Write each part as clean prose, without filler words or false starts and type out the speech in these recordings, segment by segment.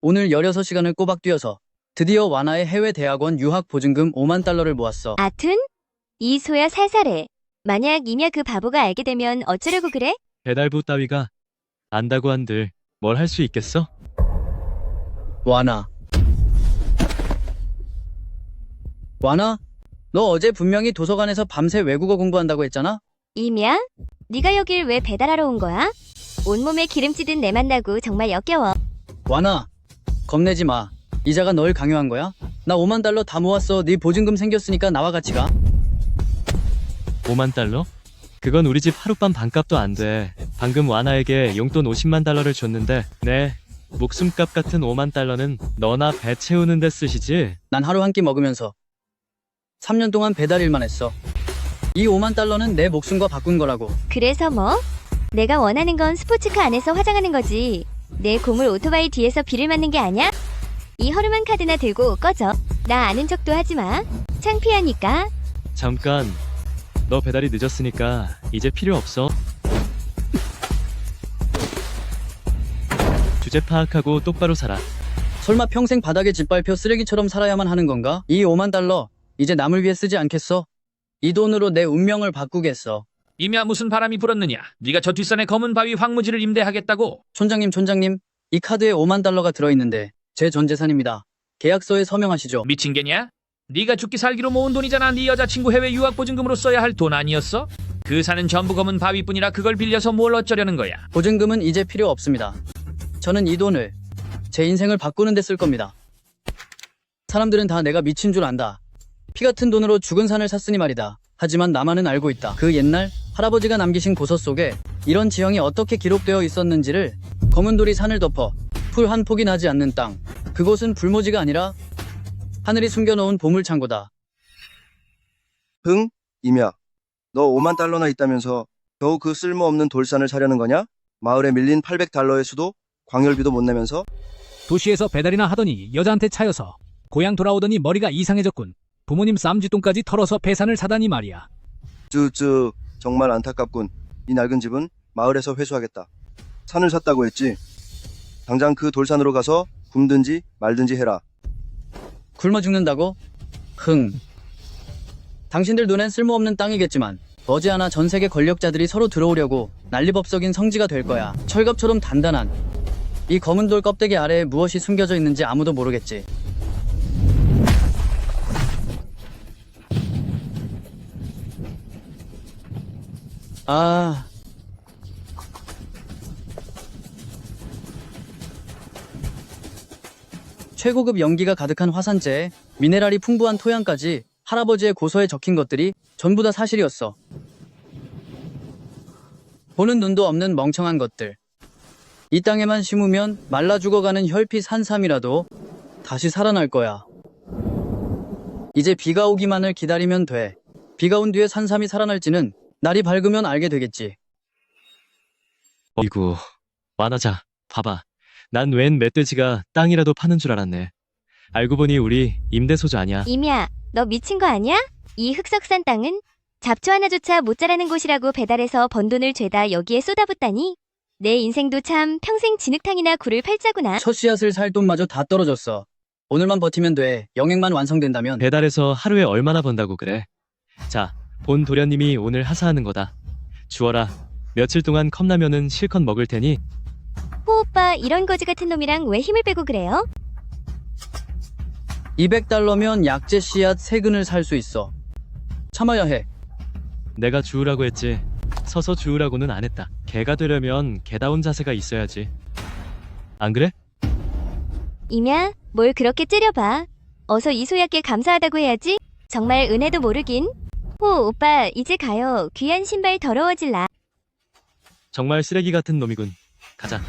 오늘 16시간을 꼬박 뛰어서 드디어 와나의 해외 대학원 유학 보증금 5만 달러를 모았어. 아툰? 이 소야 살살해. 만약 이미야 그 바보가 알게 되면 어쩌려고 그래? 배달부 따위가 안다고 한들 뭘 할 수 있겠어? 와나. 와나? 너 어제 분명히 도서관에서 밤새 외국어 공부한다고 했잖아? 이미야? 네가 여길 왜 배달하러 온 거야? 온몸에 기름찌든 내 만나고 정말 역겨워. 와나. 겁내지 마. 이자가 널 강요한 거야? 나 5만 달러 다 모았어. 네 보증금 생겼으니까 나와 같이 가. 5만 달러? 그건 우리 집 하룻밤 반값도 안 돼. 방금 와나에게 용돈 50만 달러를 줬는데 네, 목숨값 같은 5만 달러는 너나 배 채우는 데 쓰시지? 난 하루 한 끼 먹으면서 3년 동안 배달 일만 했어. 이 5만 달러는 내 목숨과 바꾼 거라고. 그래서 뭐? 내가 원하는 건 스포츠카 안에서 화장하는 거지. 내 고물 오토바이 뒤에서 비를 맞는 게 아냐? 이 허름한 카드나 들고 꺼져. 나 아는 척도 하지 마. 창피하니까. 잠깐, 너 배달이 늦었으니까 이제 필요 없어. 주제 파악하고 똑바로 살아. 설마 평생 바닥에 짓밟혀 쓰레기처럼 살아야만 하는 건가? 이 5만 달러 이제 남을 위해 쓰지 않겠어? 이 돈으로 내 운명을 바꾸겠어. 이미야 무슨 바람이 불었느냐? 네가 저 뒷산의 검은 바위 황무지를 임대하겠다고? 촌장님, 이 카드에 5만 달러가 들어있는데 제 전 재산입니다. 계약서에 서명하시죠. 미친 게냐? 네가 죽기 살기로 모은 돈이잖아. 네 여자친구 해외 유학 보증금으로 써야 할 돈 아니었어? 그 산은 전부 검은 바위뿐이라 그걸 빌려서 뭘 어쩌려는 거야? 보증금은 이제 필요 없습니다. 저는 이 돈을 제 인생을 바꾸는 데 쓸 겁니다. 사람들은 다 내가 미친 줄 안다. 피 같은 돈으로 죽은 산을 샀으니 말이다. 하지만 나만은 알고 있다. 그 옛날 할아버지가 남기신 고서 속에 이런 지형이 어떻게 기록되어 있었는지를. 검은 돌이 산을 덮어 풀 한 폭이 나지 않는 땅. 그곳은 불모지가 아니라 하늘이 숨겨놓은 보물창고다. 흥? 이미야, 너 5만 달러나 있다면서 겨우 그 쓸모없는 돌산을 사려는 거냐? 마을에 밀린 800달러의 수도 광열비도 못 내면서? 도시에서 배달이나 하더니 여자한테 차여서 고향 돌아오더니 머리가 이상해졌군. 부모님 쌈짓돈까지 털어서 배산을 사다니 말이야. 쯔쯔, 정말 안타깝군. 이 낡은 집은 마을에서 회수하겠다. 산을 샀다고 했지? 당장 그 돌산으로 가서 굶든지 말든지 해라. 굶어 죽는다고? 흥. 당신들 눈엔 쓸모없는 땅이겠지만 머지않아 전 세계 권력자들이 서로 들어오려고 난리법석인 성지가 될 거야. 철갑처럼 단단한 이 검은 돌 껍데기 아래에 무엇이 숨겨져 있는지 아무도 모르겠지. 아... 최고급 연기가 가득한 화산재에 미네랄이 풍부한 토양까지 할아버지의 고서에 적힌 것들이 전부 다 사실이었어. 보는 눈도 없는 멍청한 것들. 이 땅에만 심으면 말라 죽어가는 혈피 산삼이라도 다시 살아날 거야. 이제 비가 오기만을 기다리면 돼. 비가 온 뒤에 산삼이 살아날지는 날이 밝으면 알게 되겠지. 어이구, 와나자, 봐봐. 난 웬 멧돼지가 땅이라도 파는 줄 알았네. 알고 보니 우리 임대소주 아니야. 이미야, 너 미친 거 아니야? 이 흑석산 땅은 잡초 하나조차 못 자라는 곳이라고 배달해서 번 돈을 죄다 여기에 쏟아붓다니. 내 인생도 참 평생 진흙탕이나 굴을 팔자구나. 첫 씨앗을 살 돈마저 다 떨어졌어. 오늘만 버티면 돼. 영행만 완성된다면. 배달해서 하루에 얼마나 번다고 그래. 자, 본 도련님이 오늘 하사하는 거다. 주워라. 며칠 동안 컵라면은 실컷 먹을 테니. 호 오빠 이런 거지 같은 놈이랑 왜 힘을 빼고 그래요? 200달러면 약재 씨앗 3근을 살 수 있어. 참아야 해. 내가 주우라고 했지. 서서 주우라고는 안 했다. 개가 되려면 개다운 자세가 있어야지. 안 그래? 이미야, 뭘 그렇게 째려봐. 어서 이 소야께 감사하다고 해야지. 정말 은혜도 모르긴. 호 오빠 이제 가요. 귀한 신발 더러워질라. 정말 쓰레기 같은 놈이군. 가자.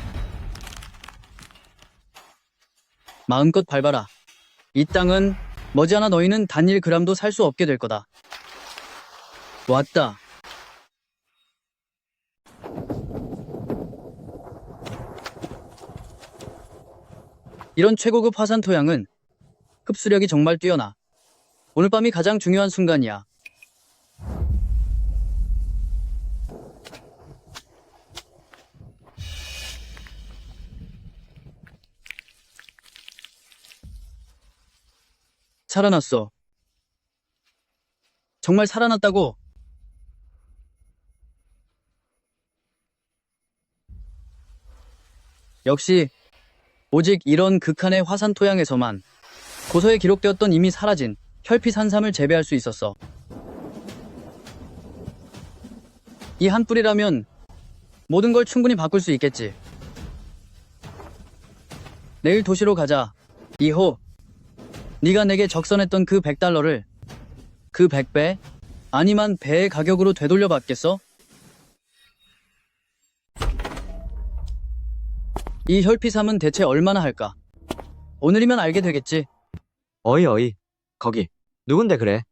마음껏 밟아라. 이 땅은 머지않아 너희는 단 1g도 살 수 없게 될 거다. 왔다. 이런 최고급 화산 토양은 흡수력이 정말 뛰어나. 오늘 밤이 가장 중요한 순간이야. 살아났어. 정말 살아났다고. 역시 오직 이런 극한의 화산 토양에서만 고서에 기록되었던 이미 사라진 혈피 산삼을 재배할 수 있었어. 이 한 뿌리라면 모든 걸 충분히 바꿀 수 있겠지. 내일 도시로 가자. 이호, 네가 내게 적선했던 그 100달러를 그 100배, 아니면 배의 가격으로 되돌려 받겠어? 이 혈피삼은 대체 얼마나 할까? 오늘이면 알게 되겠지. 어이, 거기. 누군데 그래?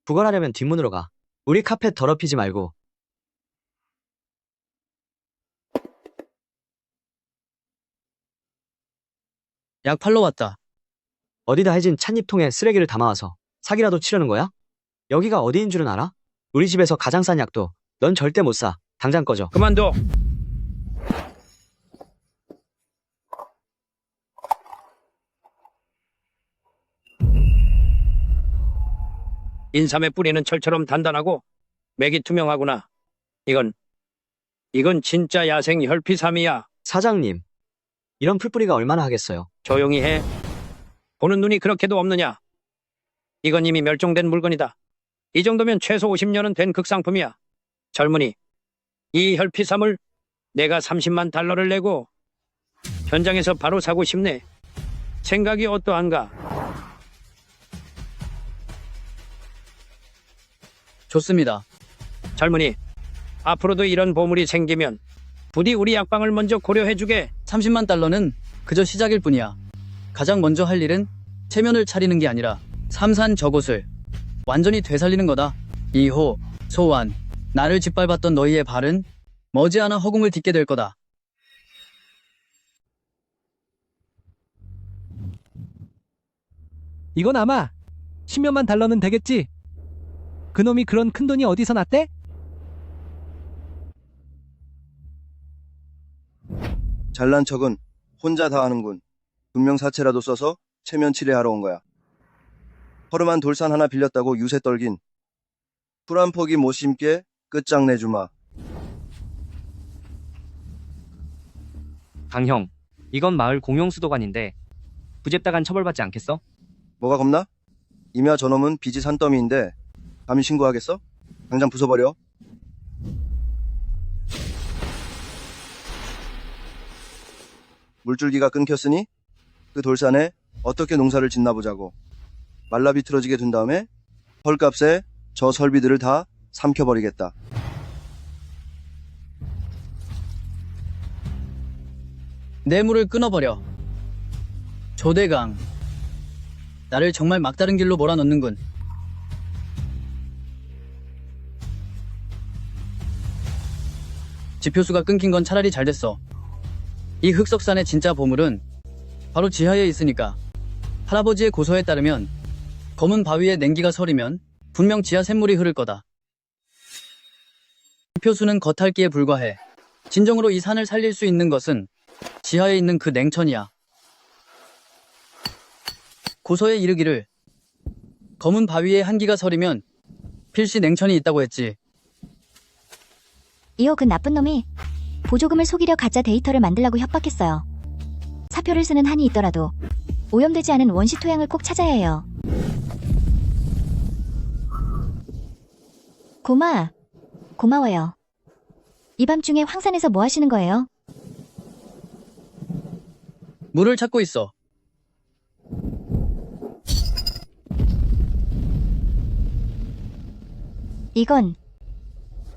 구걸하려면 뒷문으로 가. 우리 카펫 더럽히지 말고. 약 팔러 왔다. 어디다 해진 찻잎통에 쓰레기를 담아와서 사기라도 치려는 거야? 여기가 어디인 줄은 알아? 우리 집에서 가장 싼 약도 넌 절대 못 사. 당장 꺼져. 그만둬. 인삼의 뿌리는 철처럼 단단하고 맥이 투명하구나. 이건 진짜 야생 혈피삼이야. 사장님, 이런 풀뿌리가 얼마나 하겠어요? 조용히 해. 보는 눈이 그렇게도 없느냐? 이건 이미 멸종된 물건이다. 이 정도면 최소 50년은 된 극상품이야. 젊은이, 이 혈피삼을 내가 30만 달러를 내고 현장에서 바로 사고 싶네. 생각이 어떠한가? 좋습니다. 젊은이, 앞으로도 이런 보물이 생기면 부디 우리 약방을 먼저 고려해주게. 30만 달러는 그저 시작일 뿐이야. 가장 먼저 할 일은 체면을 차리는 게 아니라 삼산 저곳을 완전히 되살리는 거다. 2호, 소환. 나를 짓밟았던 너희의 발은 머지않아 허공을 딛게 될 거다. 이건 아마 10몇만 달러는 되겠지. 그놈이 그런 큰 돈이 어디서 났대? 잘난 척은 혼자 다 하는군. 분명사체라도 써서 체면 치레하러 온 거야. 허름한 돌산 하나 빌렸다고 유세 떨긴. 풀 한 포기 못 심게 끝장내주마. 강형, 이건 마을 공용수도관인데 부집다간 처벌받지 않겠어? 뭐가 겁나? 임야 저놈은 빚이 산더미인데 감히 신고하겠어? 당장 부숴버려. 물줄기가 끊겼으니 그 돌산에 어떻게 농사를 짓나 보자고. 말라 비틀어지게 둔 다음에 헐값에 저 설비들을 다 삼켜버리겠다. 뇌물을 끊어버려. 조대강. 나를 정말 막다른 길로 몰아넣는군. 지표수가 끊긴 건 차라리 잘 됐어. 이 흑석산의 진짜 보물은 바로 지하에 있으니까. 할아버지의 고서에 따르면 검은 바위에 냉기가 서리면 분명 지하 샘물이 흐를 거다. 지표수는 겉핥기에 불과해. 진정으로 이 산을 살릴 수 있는 것은 지하에 있는 그 냉천이야. 고서에 이르기를 검은 바위에 한기가 서리면 필시 냉천이 있다고 했지. 이어 그 나쁜 놈이 보조금을 속이려 가짜 데이터를 만들라고 협박했어요. 사표를 쓰는 한이 있더라도 오염되지 않은 원시 토양을 꼭 찾아야 해요. 고마워요. 이 밤중에 황산에서 뭐 하시는 거예요? 물을 찾고 있어.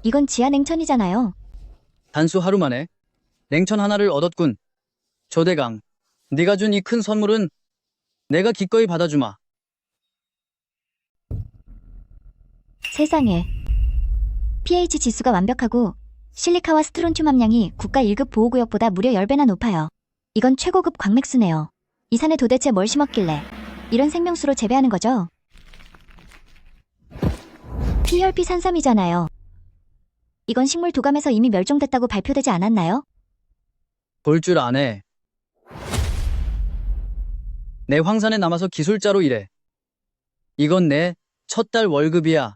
이건 지하 냉천이잖아요. 단수 하루 만에 냉천 하나를 얻었군. 조대강, 네가 준 이 큰 선물은 내가 기꺼이 받아주마. 세상에. pH 지수가 완벽하고 실리카와 스트론튬 함량이 국가 1급 보호구역보다 무려 10배나 높아요. 이건 최고급 광맥수네요. 이 산에 도대체 뭘 심었길래 이런 생명수로 재배하는 거죠? 피혈피 산삼이잖아요. 이건 식물 도감에서 이미 멸종됐다고 발표되지 않았나요? 볼 줄 아네. 내 황산에 남아서 기술자로 일해. 이건 내 첫 달 월급이야.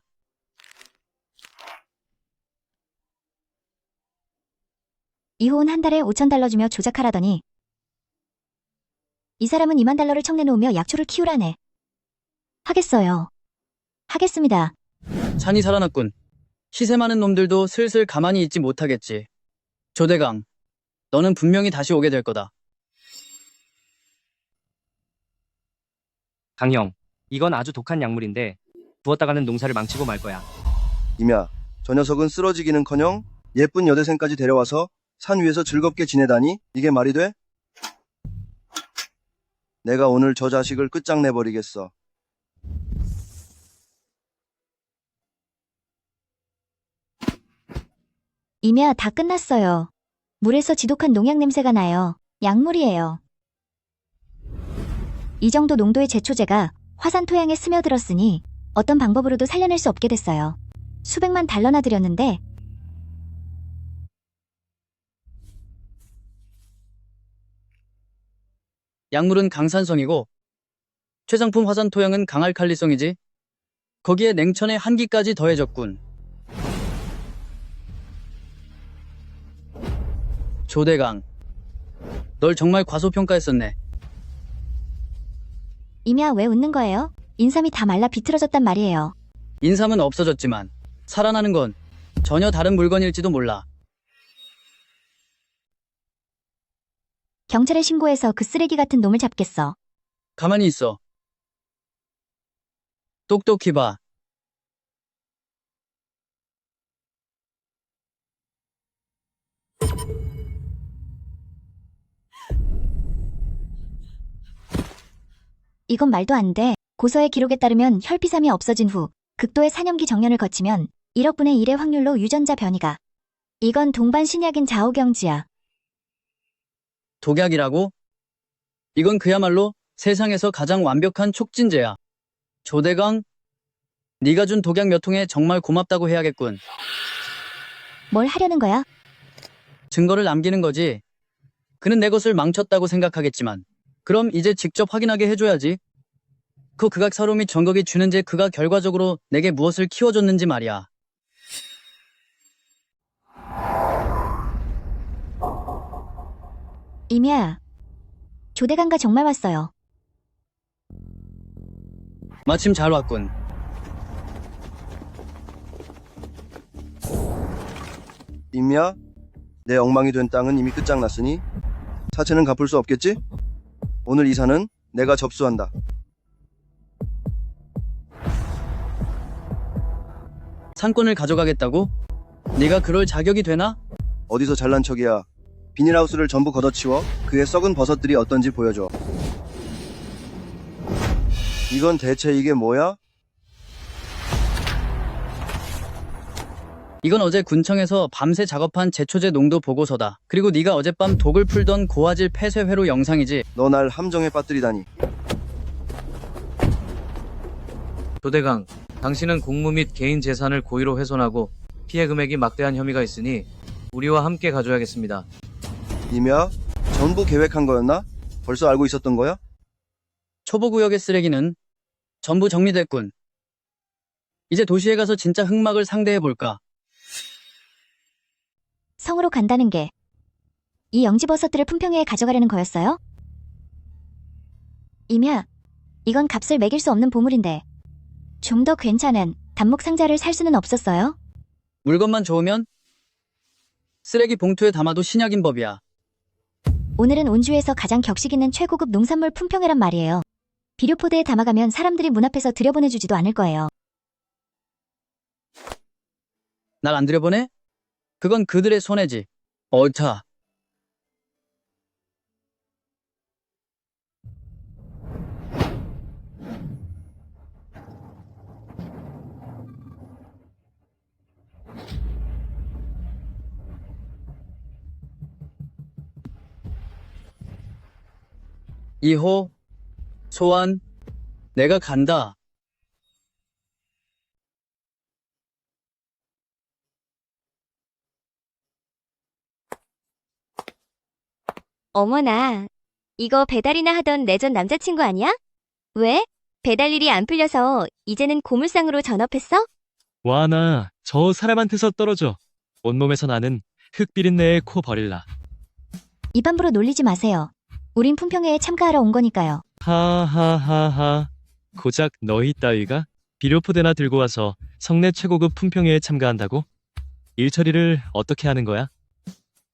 이호은 한 달에 5,000달러 주며 조작하라더니 이 사람은 2만 달러를 청내놓으며 약초를 키우라네. 하겠어요. 하겠습니다. 찬이 살아났군. 시세 많은 놈들도 슬슬 가만히 있지 못하겠지. 조대강, 너는 분명히 다시 오게 될 거다. 강형, 이건 아주 독한 약물인데 부었다가는 농사를 망치고 말 거야. 임야, 저 녀석은 쓰러지기는커녕 예쁜 여대생까지 데려와서 산 위에서 즐겁게 지내다니 이게 말이 돼? 내가 오늘 저 자식을 끝장내버리겠어. 이미야, 다 끝났어요. 물에서 지독한 농약 냄새가 나요. 약물이에요. 이 정도 농도의 제초제가 화산 토양에 스며들었으니 어떤 방법으로도 살려낼 수 없게 됐어요. 수백만 달러나 들였는데 약물은 강산성이고 최상품 화산 토양은 강알칼리성이지. 거기에 냉천의 한기까지 더해졌군. 조대강, 널 정말 과소평가했었네. 이미야, 왜 웃는 거예요? 인삼이 다 말라 비틀어졌단 말이에요. 인삼은 없어졌지만 살아나는 건 전혀 다른 물건일지도 몰라. 경찰에 신고해서 그 쓰레기 같은 놈을 잡겠어. 가만히 있어. 똑똑히 봐. 이건 말도 안 돼. 고서의 기록에 따르면 혈피삼이 없어진 후 극도의 산염기 정년을 거치면 1억 분의 1의 확률로 유전자 변이가. 이건 동반 신약인 좌우경지야. 독약이라고? 이건 그야말로 세상에서 가장 완벽한 촉진제야. 조대강, 네가 준 독약 몇 통에 정말 고맙다고 해야겠군. 뭘 하려는 거야? 증거를 남기는 거지. 그는 내 것을 망쳤다고 생각하겠지만 그럼 이제 직접 확인하게 해줘야지. 그 극악사로 및 정극이 주는 제 그가 결과적으로 내게 무엇을 키워줬는지 말이야. 이미야, 조대강가 정말 왔어요. 마침 잘 왔군. 임야, 내 엉망이 된 땅은 이미 끝장났으니 사채는 갚을 수 없겠지? 오늘 이 산은 내가 접수한다. 상권을 가져가겠다고? 네가 그럴 자격이 되나? 어디서 잘난 척이야. 비닐하우스를 전부 걷어치워 그의 썩은 버섯들이 어떤지 보여줘. 이건 대체 이게 뭐야? 이건 어제 군청에서 밤새 작업한 제초제 농도 보고서다. 그리고 네가 어젯밤 독을 풀던 고화질 폐쇄 회로 영상이지. 너 날 함정에 빠뜨리다니. 조대강, 당신은 공무 및 개인 재산을 고의로 훼손하고 피해 금액이 막대한 혐의가 있으니 우리와 함께 가져야겠습니다. 임야, 전부 계획한 거였나? 벌써 알고 있었던 거야? 초보구역의 쓰레기는 전부 정리됐군. 이제 도시에 가서 진짜 흑막을 상대해볼까? 성으로 간다는 게 이 영지버섯들을 품평회에 가져가려는 거였어요? 이미야, 이건 값을 매길 수 없는 보물인데 좀 더 괜찮은 단목 상자를 살 수는 없었어요? 물건만 좋으면 쓰레기 봉투에 담아도 신약인 법이야. 오늘은 온주에서 가장 격식 있는 최고급 농산물 품평회란 말이에요. 비료포대에 담아가면 사람들이 문 앞에서 들여보내주지도 않을 거예요. 날 안 들여보내? 그건 그들의 손해지. 옳다. 이호, 소환, 내가 간다. 어머나, 이거 배달이나 하던 내 전 남자친구 아니야? 왜? 배달 일이 안 풀려서 이제는 고물상으로 전업했어? 와나 저 사람한테서 떨어져. 온몸에서 나는 흙비린내에 코 버릴라. 입 함부로 놀리지 마세요. 우린 품평회에 참가하러 온 거니까요. 하하하하. 고작 너희 따위가 비료포대나 들고 와서 성내 최고급 품평회에 참가한다고? 일 처리를 어떻게 하는 거야?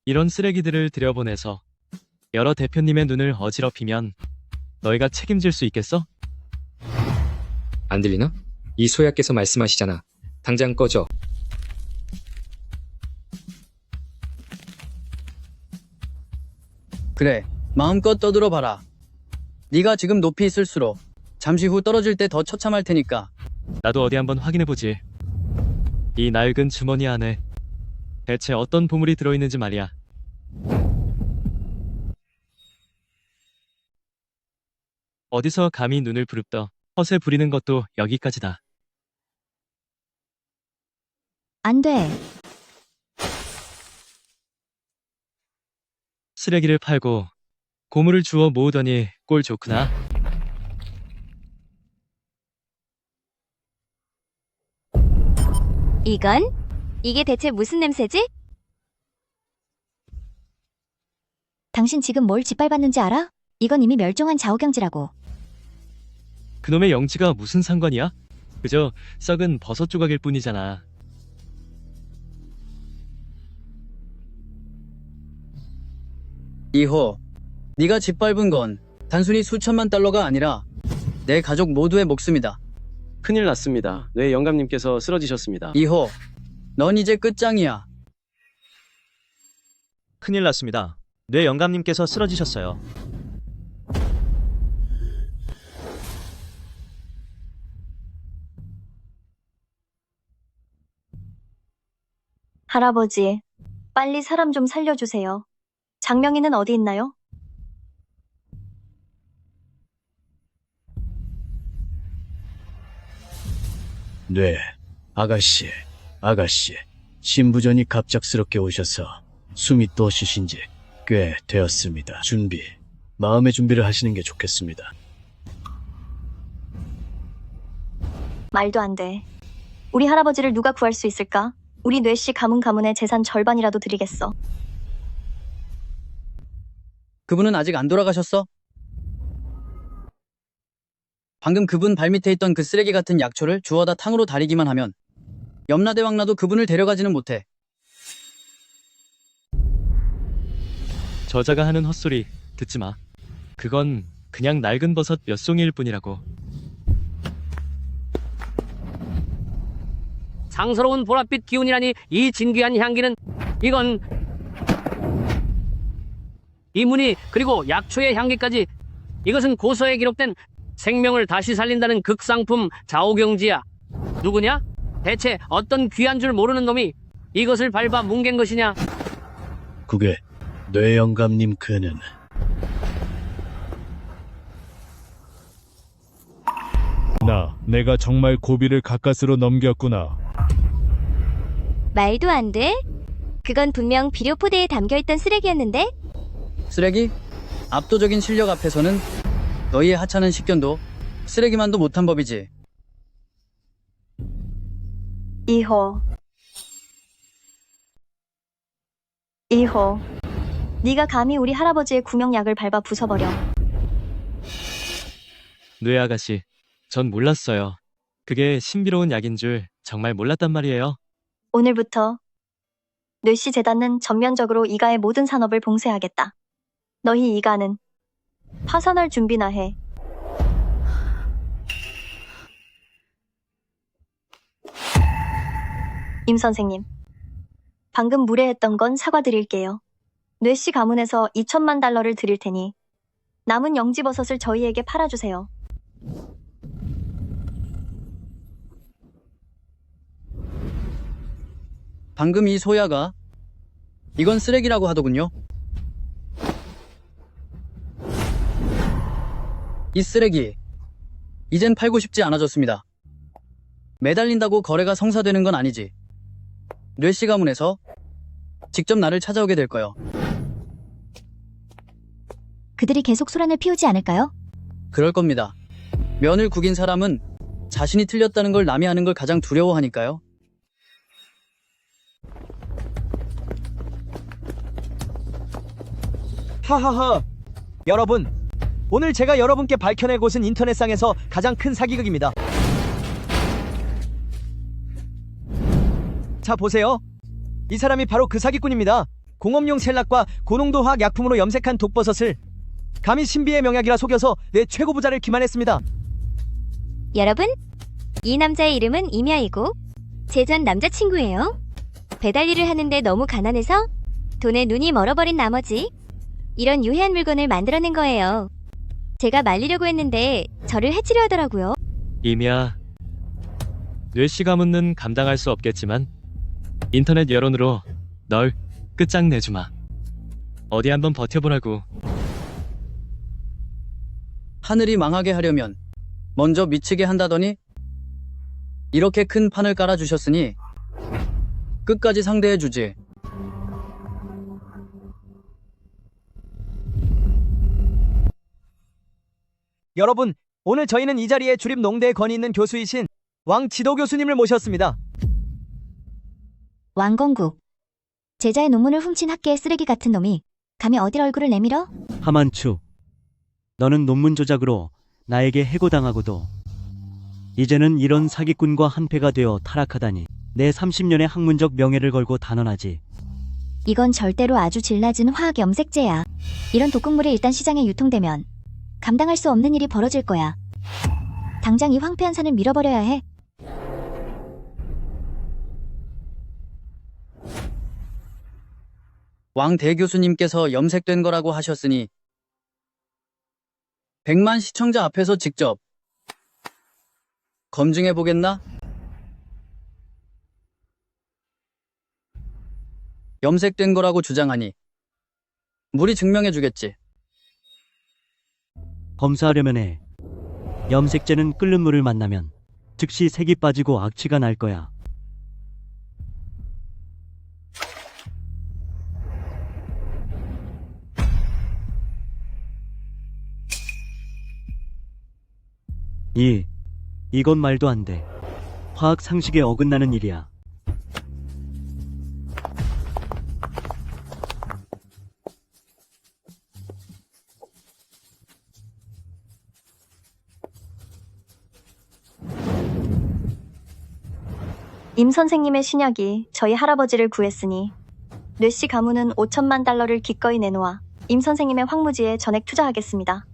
이런 쓰레기들을 들여보내서 여러 대표님의 눈을 어지럽히면 너희가 책임질 수 있겠어? 안 들리나? 이 소야께서 말씀하시잖아. 당장 꺼져. 그래, 마음껏 떠들어봐라. 네가 지금 높이 있을수록 잠시 후 떨어질 때 더 처참할 테니까. 나도 어디 한번 확인해보지. 이 낡은 주머니 안에 대체 어떤 보물이 들어있는지 말이야. 어디서 감히 눈을 부릅떠 허세 부리는 것도 여기까지다. 안 돼. 쓰레기를 팔고 고물을 주워 모으더니 꼴 좋구나. 이게 대체 무슨 냄새지? 당신 지금 뭘 짓밟았는지 알아? 이건 이미 멸종한 좌우경지라고. 그놈의 영지가 무슨 상관이야? 그저 썩은 버섯 조각일 뿐이잖아. 이호, 네가 짓밟은 건 단순히 수천만 달러가 아니라 내 가족 모두의 목숨이다. 큰일 났습니다. 뇌 영감님께서 쓰러지셨습니다. 이호, 넌 이제 끝장이야. 큰일 났습니다. 뇌 영감님께서 쓰러지셨어요. 할아버지, 빨리 사람 좀 살려주세요. 장명희는 어디 있나요? 네, 아가씨. 신부전이 갑작스럽게 오셔서 숨이 또 쉬신 지 꽤 되었습니다. 마음의 준비를 하시는 게 좋겠습니다. 말도 안 돼. 우리 할아버지를 누가 구할 수 있을까? 우리 뇌씨 가문의 재산 절반이라도 드리겠어. 그분은 아직 안 돌아가셨어? 방금 그분 발밑에 있던 그 쓰레기 같은 약초를 주워다 탕으로 다리기만 하면 염라대왕나도 그분을 데려가지는 못해. 저자가 하는 헛소리 듣지 마. 그건 그냥 낡은 버섯 몇 송이일 뿐이라고. 상스러운 보랏빛 기운이라니 이 진귀한 향기는 이건 이 무늬 그리고 약초의 향기까지 이것은 고서에 기록된 생명을 다시 살린다는 극상품 좌우경지야. 누구냐? 대체 어떤 귀한 줄 모르는 놈이 이것을 밟아 뭉갠 것이냐? 그게 뇌 영감님 그는 내가 정말 고비를 가까스로 넘겼구나. 말도 안 돼? 그건 분명 비료포대에 담겨있던 쓰레기였는데? 쓰레기? 압도적인 실력 앞에서는 너희의 하찮은 식견도 쓰레기만도 못한 법이지. 이호, 네가 감히 우리 할아버지의 구명약을 밟아 부숴버려. 뇌 아가씨, 전 몰랐어요. 그게 신비로운 약인 줄 정말 몰랐단 말이에요. 오늘부터 뇌씨 재단은 전면적으로 이가의 모든 산업을 봉쇄하겠다. 너희 이가는 파산할 준비나 해. 임 선생님, 방금 무례했던 건 사과드릴게요. 뇌씨 가문에서 2천만 달러를 드릴 테니 남은 영지버섯을 저희에게 팔아주세요. 방금 이 소야가 이건 쓰레기라고 하더군요. 이 쓰레기 이젠 팔고 싶지 않아졌습니다. 매달린다고 거래가 성사되는 건 아니지. 뇌씨 가문에서 직접 나를 찾아오게 될 거요. 그들이 계속 소란을 피우지 않을까요? 그럴 겁니다. 면을 구긴 사람은 자신이 틀렸다는 걸 남이 하는 걸 가장 두려워하니까요. 하하하. 여러분, 오늘 제가 여러분께 밝혀낼 곳은 인터넷상에서 가장 큰 사기극입니다. 자, 보세요. 이 사람이 바로 그 사기꾼입니다. 공업용 셀락과 고농도 화학 약품으로 염색한 독버섯을 감히 신비의 명약이라 속여서 내 최고 부자를 기만했습니다. 여러분, 이 남자의 이름은 이미아이고 제 전 남자친구예요. 배달 일을 하는데 너무 가난해서 돈에 눈이 멀어버린 나머지 이런 유해한 물건을 만들어낸 거예요. 제가 말리려고 했는데 저를 해치려 하더라고요. 이미야, 뇌씨 가문은 감당할 수 없겠지만 인터넷 여론으로 널 끝장내주마. 어디 한번 버텨보라고. 하늘이 망하게 하려면 먼저 미치게 한다더니 이렇게 큰 판을 깔아주셨으니 끝까지 상대해주지. 여러분, 오늘 저희는 이 자리에 주립 농대에 권위 있는 교수이신 왕지도 교수님을 모셨습니다. 왕건국. 제자의 논문을 훔친 학계의 쓰레기 같은 놈이 감히 어딜 얼굴을 내밀어? 하만추, 너는 논문 조작으로 나에게 해고당하고도 이제는 이런 사기꾼과 한패가 되어 타락하다니 내 30년의 학문적 명예를 걸고 단언하지. 이건 절대로 아주 질 낮은 화학 염색제야. 이런 독극물이 일단 시장에 유통되면 감당할 수 없는 일이 벌어질 거야. 당장 이 황폐한 산을 밀어버려야 해. 왕 대교수님께서 염색된 거라고 하셨으니 100만 시청자 앞에서 직접 검증해보겠나? 염색된 거라고 주장하니 물이 증명해주겠지. 검사하려면 해. 염색제는 끓는 물을 만나면 즉시 색이 빠지고 악취가 날 거야. 이건 말도 안 돼. 화학 상식에 어긋나는 일이야. 임 선생님의 신약이 저희 할아버지를 구했으니 뇌씨 가문은 5천만 달러를 기꺼이 내놓아 임 선생님의 황무지에 전액 투자하겠습니다.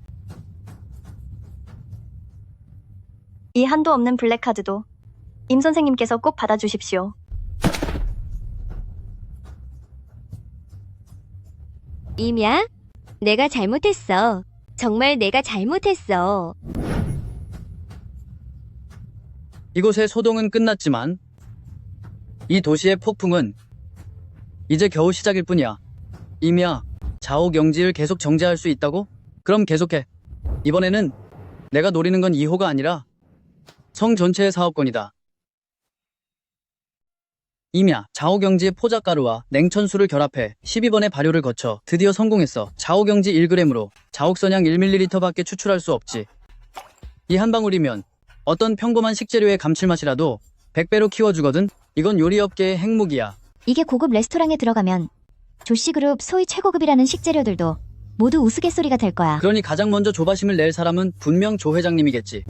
이 한도 없는 블랙카드도 임 선생님께서 꼭 받아주십시오. 이미야, 내가 잘못했어. 정말 내가 잘못했어. 이곳의 소동은 끝났지만 이 도시의 폭풍은 이제 겨우 시작일 뿐이야. 이미야, 자오경지를 계속 정지할 수 있다고? 그럼 계속해. 이번에는 내가 노리는 건 2호가 아니라 성 전체의 사업권이다. 이미야, 자오경지의 포작가루와 냉천수를 결합해 12번의 발효를 거쳐 드디어 성공했어. 자오경지 1g으로 자옥선양 1ml밖에 추출할 수 없지. 이 한 방울이면 어떤 평범한 식재료의 감칠맛이라도 100배로 키워주거든. 이건 요리업계의 핵무기야. 이게 고급 레스토랑에 들어가면 조씨그룹 소위 최고급이라는 식재료들도 모두 우스갯소리가 될 거야. 그러니 가장 먼저 조바심을 낼 사람은 분명 조 회장님이겠지.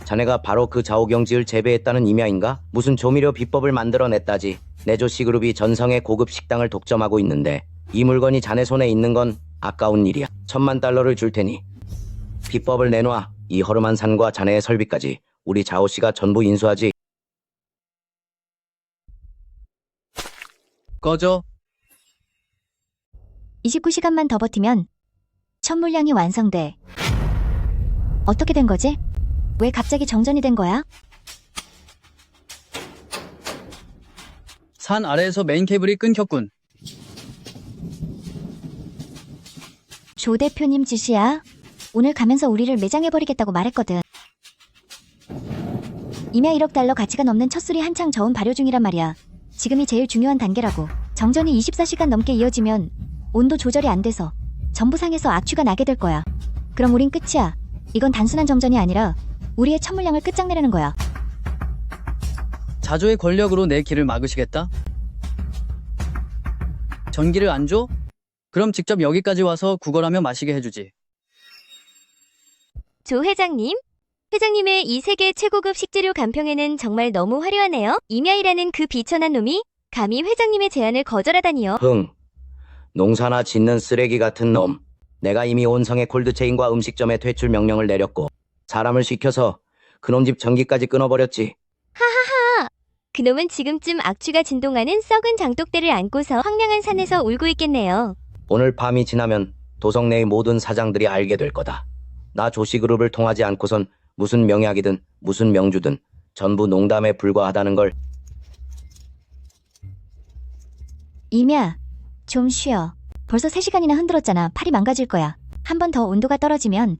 자네가 바로 그 자오경지를 재배했다는 임야인가? 무슨 조미료 비법을 만들어냈다지. 내조씨그룹이 전성의 고급 식당을 독점하고 있는데 이 물건이 자네 손에 있는 건 아까운 일이야. 1,000만 달러를 줄 테니 비법을 내놔. 이 허름한 산과 자네의 설비까지 우리 자오씨가 전부 인수하지. 꺼져. 29시간만 더 버티면 첫 물량이 완성돼. 어떻게 된 거지? 왜 갑자기 정전이 된 거야? 산 아래에서 메인 케이블이 끊겼군. 조 대표님 지시야. 오늘 가면서 우리를 매장해버리겠다고 말했거든. 이며 1억 달러 가치가 넘는 첫 술이 한창 저온 발효 중이란 말이야. 지금이 제일 중요한 단계라고. 정전이 24시간 넘게 이어지면 온도 조절이 안 돼서 전부상에서 악취가 나게 될 거야. 그럼 우린 끝이야. 이건 단순한 정전이 아니라 우리의 첫 물량을 끝장내려는 거야. 자조의 권력으로 내 길을 막으시겠다? 전기를 안 줘? 그럼 직접 여기까지 와서 구걸하며 마시게 해주지. 조 회장님, 회장님의 이 세계 최고급 식재료 간평에는 정말 너무 화려하네요. 임야이라는 그 비천한 놈이 감히 회장님의 제안을 거절하다니요. 흥. 농사나 짓는 쓰레기 같은 놈. 내가 이미 온성의 콜드체인과 음식점에 퇴출 명령을 내렸고 사람을 시켜서 그놈 집 전기까지 끊어버렸지. 하하하. 그놈은 지금쯤 악취가 진동하는 썩은 장독대를 안고서 황량한 산에서 울고 있겠네요. 오늘 밤이 지나면 도성 내의 모든 사장들이 알게 될 거다. 나 조씨그룹을 통하지 않고선 무슨 명약이든 무슨 명주든 전부 농담에 불과하다는 걸. 임야, 좀 쉬어. 벌써 3시간이나 흔들었잖아. 팔이 망가질 거야. 한 번 더 온도가 떨어지면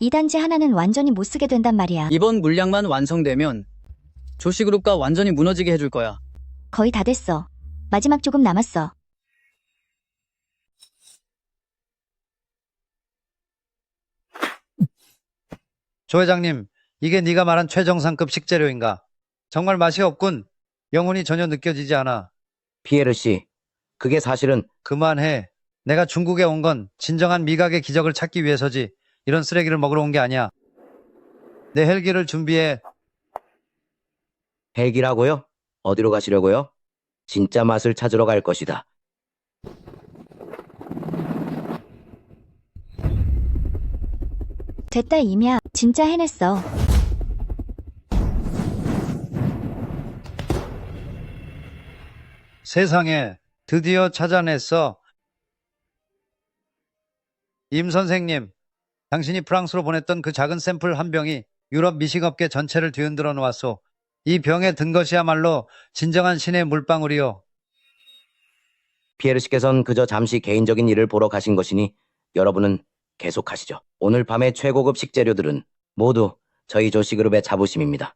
이 단지 하나는 완전히 못 쓰게 된단 말이야. 이번 물량만 완성되면 조씨그룹과 완전히 무너지게 해줄 거야. 거의 다 됐어. 마지막 조금 남았어. 조 회장님, 이게 네가 말한 최정상급 식재료인가? 정말 맛이 없군. 영혼이 전혀 느껴지지 않아. 피에르 씨, 그게 사실은. 그만해. 내가 중국에 온 건 진정한 미각의 기적을 찾기 위해서지. 이런 쓰레기를 먹으러 온 게 아니야. 내 헬기를 준비해. 헬기라고요? 어디로 가시려고요? 진짜 맛을 찾으러 갈 것이다. 됐다 임야. 진짜 해냈어. 세상에, 드디어 찾아냈어. 임 선생님, 당신이 프랑스로 보냈던 그 작은 샘플 한 병이 유럽 미식업계 전체를 뒤흔들어 놓았소. 이 병에 든 것이야말로 진정한 신의 물방울이요. 피에르 씨께서는 그저 잠시 개인적인 일을 보러 가신 것이니 여러분은 계속하시죠. 오늘 밤의 최고급 식재료들은 모두 저희 조씨그룹의 자부심입니다.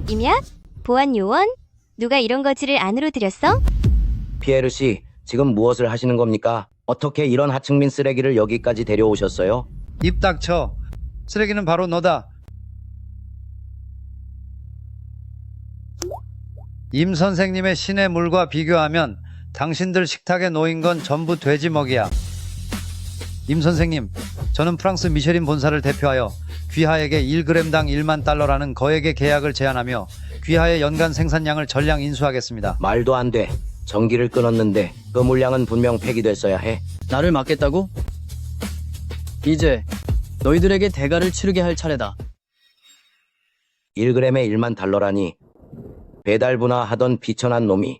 임야? 보안 요원? 누가 이런 거지를 안으로 들였어? 피에르 씨, 지금 무엇을 하시는 겁니까? 어떻게 이런 하층민 쓰레기를 여기까지 데려오셨어요? 입 닥쳐. 쓰레기는 바로 너다. 임 선생님의 신의 물과 비교하면 당신들 식탁에 놓인 건 전부 돼지 먹이야. 임 선생님, 저는 프랑스 미쉐린 본사를 대표하여 귀하에게 1g당 1만 달러라는 거액의 계약을 제안하며 귀하의 연간 생산량을 전량 인수하겠습니다. 말도 안 돼. 전기를 끊었는데 그 물량은 분명 폐기됐어야 해. 나를 막겠다고? 이제 너희들에게 대가를 치르게 할 차례다. 1g에 1만 달러라니. 배달부나 하던 비천한 놈이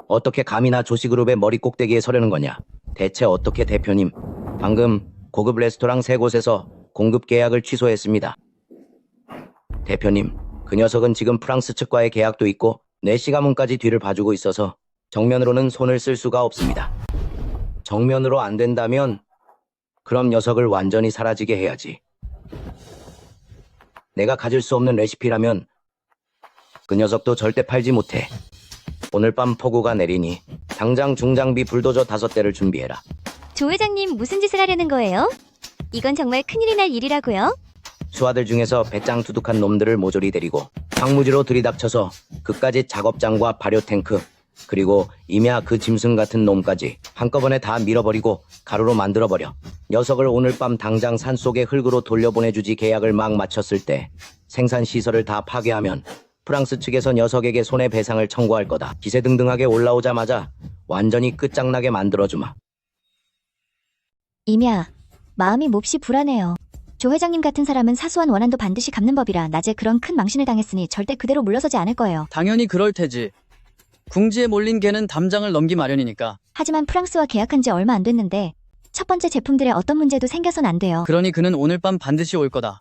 어떻게 감히나 조씨그룹의 머리 꼭대기에 서려는 거냐. 대체 어떻게 대표님, 방금 고급 레스토랑 3곳에서 공급 계약을 취소했습니다. 대표님, 그 녀석은 지금 프랑스 측과의 계약도 있고 내시 가문까지 뒤를 봐주고 있어서 정면으로는 손을 쓸 수가 없습니다. 정면으로 안 된다면 그럼 녀석을 완전히 사라지게 해야지. 내가 가질 수 없는 레시피라면 그 녀석도 절대 팔지 못해. 오늘 밤 폭우가 내리니 당장 중장비 불도저 5대를 준비해라. 조 회장님 무슨 짓을 하려는 거예요? 이건 정말 큰일이 날 일이라고요? 수하들 중에서 배짱 두둑한 놈들을 모조리 데리고 황무지로 들이닥쳐서 그까지 작업장과 발효 탱크 그리고 임야 그 짐승 같은 놈까지 한꺼번에 다 밀어버리고 가루로 만들어버려. 녀석을 오늘 밤 당장 산속의 흙으로 돌려보내주지. 계약을 막 마쳤을 때 생산시설을 다 파괴하면 프랑스 측에서 녀석에게 손해배상을 청구할 거다. 기세등등하게 올라오자마자 완전히 끝장나게 만들어주마. 임야, 마음이 몹시 불안해요. 조 회장님 같은 사람은 사소한 원한도 반드시 갚는 법이라 낮에 그런 큰 망신을 당했으니 절대 그대로 물러서지 않을 거예요. 당연히 그럴 테지. 궁지에 몰린 개는 담장을 넘기 마련이니까. 하지만 프랑스와 계약한 지 얼마 안 됐는데 첫 번째 제품들에 어떤 문제도 생겨선 안 돼요. 그러니 그는 오늘 밤 반드시 올 거다.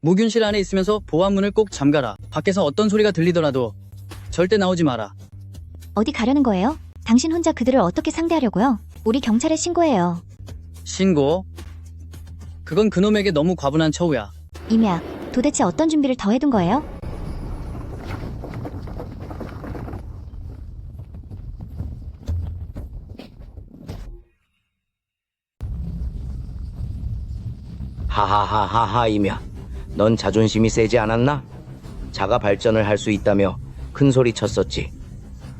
무균실 안에 있으면서 보안문을 꼭 잠가라. 밖에서 어떤 소리가 들리더라도 절대 나오지 마라. 어디 가려는 거예요? 당신 혼자 그들을 어떻게 상대하려고요? 우리 경찰에 신고해요. 신고? 그건 그놈에게 너무 과분한 처우야. 임야, 도대체 어떤 준비를 더 해둔 거예요? 하하하하하 이며 넌 자존심이 세지 않았나? 자가 발전을 할 수 있다며 큰 소리 쳤었지.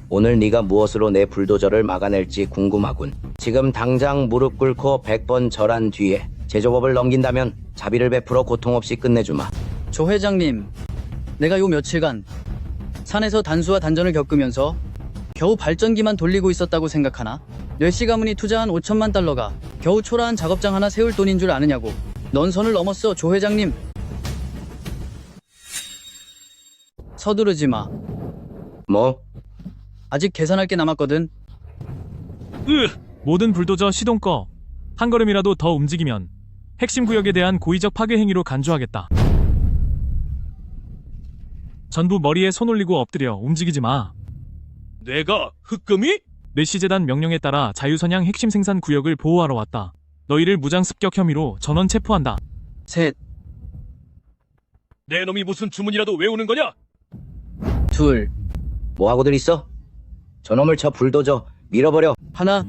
오늘 네가 무엇으로 내 불도저를 막아낼지 궁금하군. 지금 당장 무릎 꿇고 100번 절한 뒤에 제조법을 넘긴다면 자비를 베풀어 고통 없이 끝내주마. 조 회장님, 내가 요 며칠간 산에서 단수와 단전을 겪으면서 겨우 발전기만 돌리고 있었다고 생각하나? 뇌씨 가문이 투자한 5천만 달러가 겨우 초라한 작업장 하나 세울 돈인 줄 아느냐고. 넌 선을 넘었어, 조 회장님. 서두르지 마. 뭐? 아직 계산할 게 남았거든. 모든 불도저 시동 꺼. 한 걸음이라도 더 움직이면 핵심 구역에 대한 고의적 파괴 행위로 간주하겠다. 전부 머리에 손 올리고 엎드려. 움직이지 마. 내가 흑금이? 뇌시 재단 명령에 따라 자유선양 핵심 생산 구역을 보호하러 왔다. 너희를 무장 습격 혐의로 전원 체포한다. 셋. 내 놈이 무슨 주문이라도 외우는 거냐? 둘. 뭐하고들 있어? 저놈을 저 불도저 밀어버려. 하나.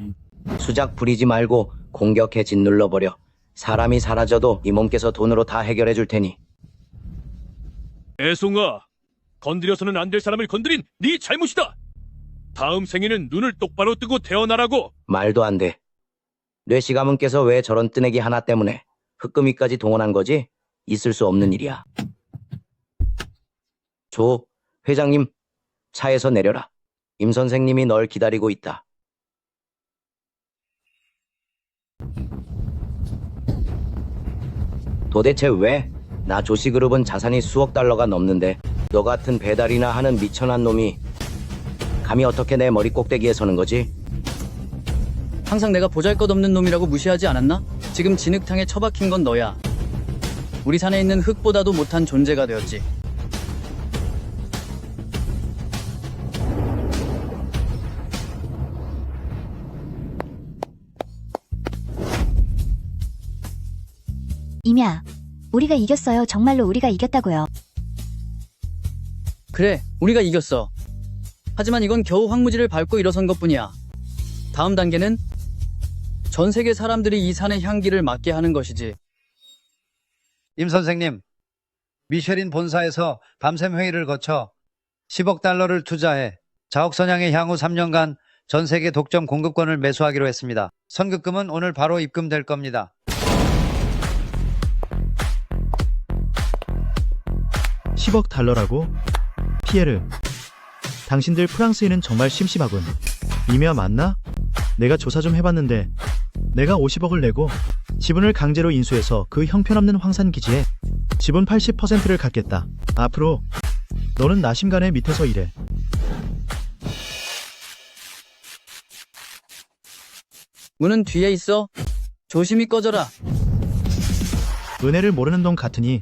수작 부리지 말고 공격해 짓눌러버려. 사람이 사라져도 이 몸께서 돈으로 다 해결해 줄 테니. 애송아, 건드려서는 안 될 사람을 건드린 네 잘못이다. 다음 생에는 눈을 똑바로 뜨고 태어나라고. 말도 안 돼. 뇌씨 가문께서 왜 저런 뜨내기 하나 때문에 흑금이까지 동원한 거지? 있을 수 없는 일이야. 조 회장님, 차에서 내려라. 임 선생님이 널 기다리고 있다. 도대체 왜? 나 조씨그룹은 자산이 수억 달러가 넘는데 너 같은 배달이나 하는 미천한 놈이 감히 어떻게 내 머리 꼭대기에 서는 거지? 항상 내가 보잘것없는 놈이라고 무시하지 않았나? 지금 진흙탕에 처박힌 건 너야. 우리 산에 있는 흙보다도 못한 존재가 되었지. 임야, 우리가 이겼어요. 정말로 우리가 이겼다고요. 그래, 우리가 이겼어. 하지만 이건 겨우 황무지를 밟고 일어선 것뿐이야. 다음 단계는 전 세계 사람들이 이 산의 향기를 맡게 하는 것이지. 임 선생님, 미쉐린 본사에서 밤샘 회의를 거쳐 10억 달러를 투자해 자옥선양의 향후 3년간 전 세계 독점 공급권을 매수하기로 했습니다. 선급금은 오늘 바로 입금될 겁니다. 10억 달러라고? 피에르, 당신들 프랑스인은 정말 심심하군. 이메아 맞나? 내가 조사 좀 해봤는데 내가 50억을 내고 지분을 강제로 인수해서 그 형편없는 황산기지에 지분 80%를 갖겠다. 앞으로 너는 나심간의 밑에서 일해. 문은 뒤에 있어. 조심히 꺼져라. 은혜를 모르는 놈 같으니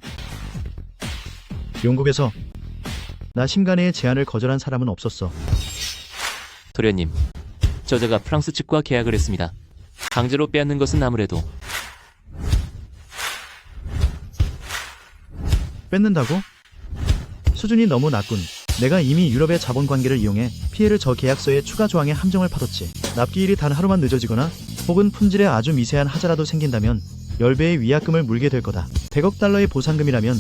영국에서 나심간의 제안을 거절한 사람은 없었어. 도련님, 저자가 프랑스 측과 계약을 했습니다. 강제로 빼앗는 것은 아무래도. 뺏는다고? 수준이 너무 낮군. 내가 이미 유럽의 자본관계를 이용해 피해를 저 계약서의 추가 조항에 함정을 파뒀지. 납기일이 단 하루만 늦어지거나 혹은 품질에 아주 미세한 하자라도 생긴다면 10배의 위약금을 물게 될 거다. 100억 달러의 보상금이라면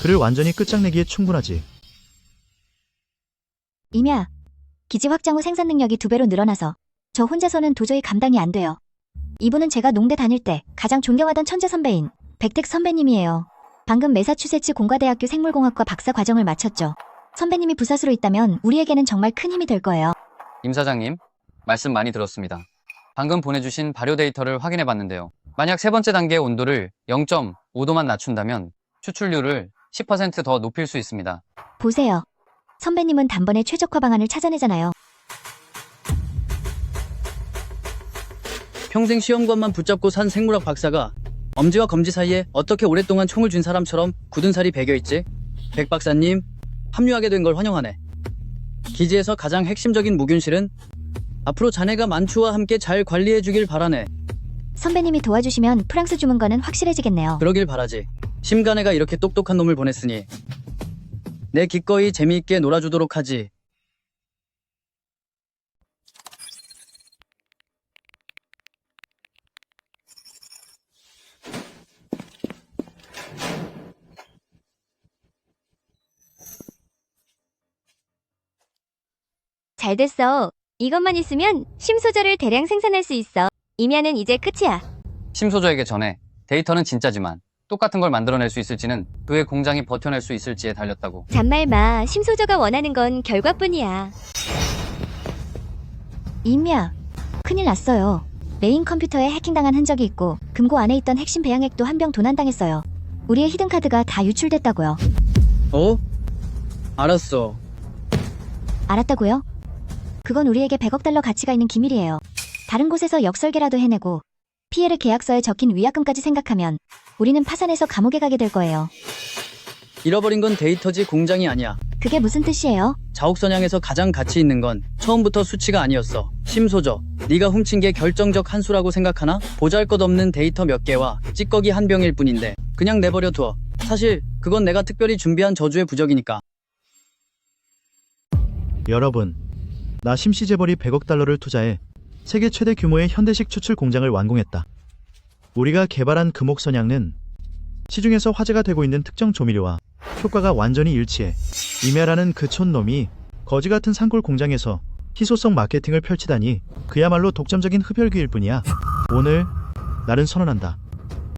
그를 완전히 끝장내기에 충분하지. 임야, 기지 확장 후 생산 능력이 2배로 늘어나서 저 혼자서는 도저히 감당이 안 돼요. 이분은 제가 농대 다닐 때 가장 존경하던 천재 선배인 백택 선배님이에요. 방금 매사추세츠 공과대학교 생물공학과 박사 과정을 마쳤죠. 선배님이 부사수로 있다면 우리에게는 정말 큰 힘이 될 거예요. 임 사장님, 말씀 많이 들었습니다. 방금 보내주신 발효 데이터를 확인해 봤는데요. 만약 세 번째 단계의 온도를 0.5도만 낮춘다면 추출률을 10% 더 높일 수 있습니다. 보세요. 선배님은 단번에 최적화 방안을 찾아내잖아요. 평생 시험관만 붙잡고 산 생물학 박사가 엄지와 검지 사이에 어떻게 오랫동안 총을 쥔 사람처럼 굳은 살이 배겨있지? 백 박사님, 합류하게 된 걸 환영하네. 기지에서 가장 핵심적인 무균실은 앞으로 자네가 만추와 함께 잘 관리해주길 바라네. 선배님이 도와주시면 프랑스 주문과는 확실해지겠네요. 그러길 바라지. 심간애가 이렇게 똑똑한 놈을 보냈으니 내 기꺼이 재미있게 놀아주도록 하지. 잘 됐어. 이것만 있으면 심소저를 대량 생산할 수 있어. 임야는 이제 끝이야. 심소저에게 전해 데이터는 진짜지만 똑같은 걸 만들어낼 수 있을지는 그의 공장이 버텨낼 수 있을지에 달렸다고. 잔말 마. 심소저가 원하는 건 결과뿐이야. 임야, 큰일 났어요. 메인 컴퓨터에 해킹당한 흔적이 있고 금고 안에 있던 핵심 배양액도 한 병 도난당했어요. 우리의 히든카드가 다 유출됐다고요. 어? 알았어. 알았다고요? 그건 우리에게 100억 달러 가치가 있는 기밀이에요. 다른 곳에서 역설계라도 해내고 피에르 계약서에 적힌 위약금까지 생각하면 우리는 파산해서 감옥에 가게 될 거예요. 잃어버린 건 데이터지 공장이 아니야. 그게 무슨 뜻이에요? 자옥선양에서 가장 가치 있는 건 처음부터 수치가 아니었어. 심소저, 네가 훔친 게 결정적 한 수라고 생각하나? 보잘것없는 데이터 몇 개와 찌꺼기 한 병일 뿐인데 그냥 내버려 둬. 사실 그건 내가 특별히 준비한 저주의 부적이니까. 여러분, 나 심시재벌이 100억 달러를 투자해 세계 최대 규모의 현대식 추출 공장을 완공했다. 우리가 개발한 금옥선양은 시중에서 화제가 되고 있는 특정 조미료와 효과가 완전히 일치해 임야라는 그 촌놈이 거지 같은 산골 공장에서 희소성 마케팅을 펼치다니 그야말로 독점적인 흡혈귀일 뿐이야. 오늘 나는 선언한다.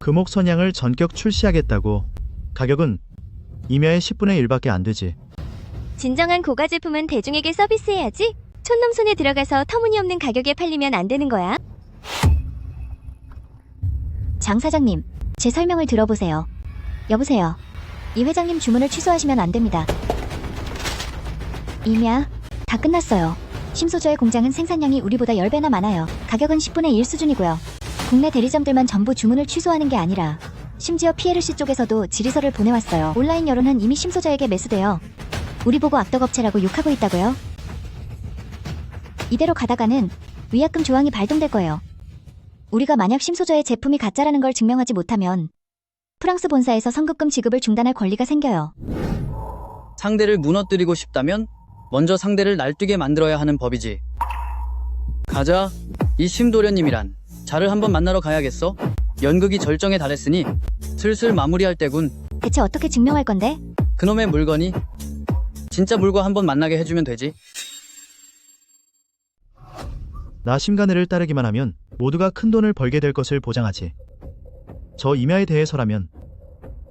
금옥선양을 전격 출시하겠다고. 가격은 임야의 10분의 1밖에 안 되지. 진정한 고가 제품은 대중에게 서비스해야지. 촌놈 손에 들어가서 터무니없는 가격에 팔리면 안 되는 거야. 장 사장님, 제 설명을 들어보세요. 여보세요. 이 회장님 주문을 취소하시면 안 됩니다. 임야, 다 끝났어요. 심소저의 공장은 생산량이 우리보다 10배나 많아요. 가격은 10분의 1 수준이고요. 국내 대리점들만 전부 주문을 취소하는 게 아니라 심지어 피에르시 쪽에서도 질의서를 보내왔어요. 온라인 여론은 이미 심소저에게 매수되어 우리 보고 악덕업체라고 욕하고 있다고요? 이대로 가다가는 위약금 조항이 발동될 거예요. 우리가 만약 심소저의 제품이 가짜라는 걸 증명하지 못하면 프랑스 본사에서 선급금 지급을 중단할 권리가 생겨요. 상대를 무너뜨리고 싶다면 먼저 상대를 날뛰게 만들어야 하는 법이지. 가자. 이 심도련님이란 자를 한번 만나러 가야겠어. 연극이 절정에 달했으니 슬슬 마무리할 때군. 대체 어떻게 증명할 건데? 그놈의 물건이 진짜 물과 한번 만나게 해주면 되지. 나 심간해를 따르기만 하면 모두가 큰 돈을 벌게 될 것을 보장하지. 저 임야에 대해서라면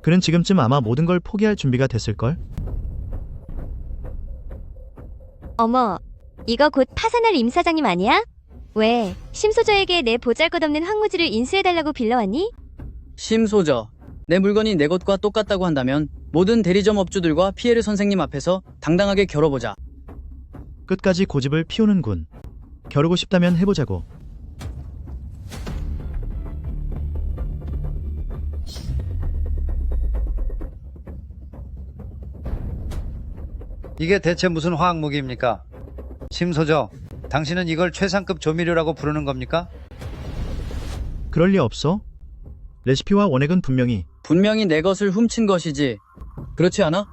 그는 지금쯤 아마 모든 걸 포기할 준비가 됐을걸? 어머, 이거 곧 파산할 임 사장님 아니야? 왜, 심소저에게 내 보잘것없는 황무지를 인수해달라고 빌려왔니? 심소저, 내 물건이 내 것과 똑같다고 한다면 모든 대리점 업주들과 피에르 선생님 앞에서 당당하게 겨뤄보자. 끝까지 고집을 피우는군. 겨루고 싶다면 해보자고. 이게 대체 무슨 화학무기입니까? 심소저, 당신은 이걸 최상급 조미료라고 부르는 겁니까? 그럴 리 없어. 레시피와 원액은 분명히 내 것을 훔친 것이지. 그렇지 않아?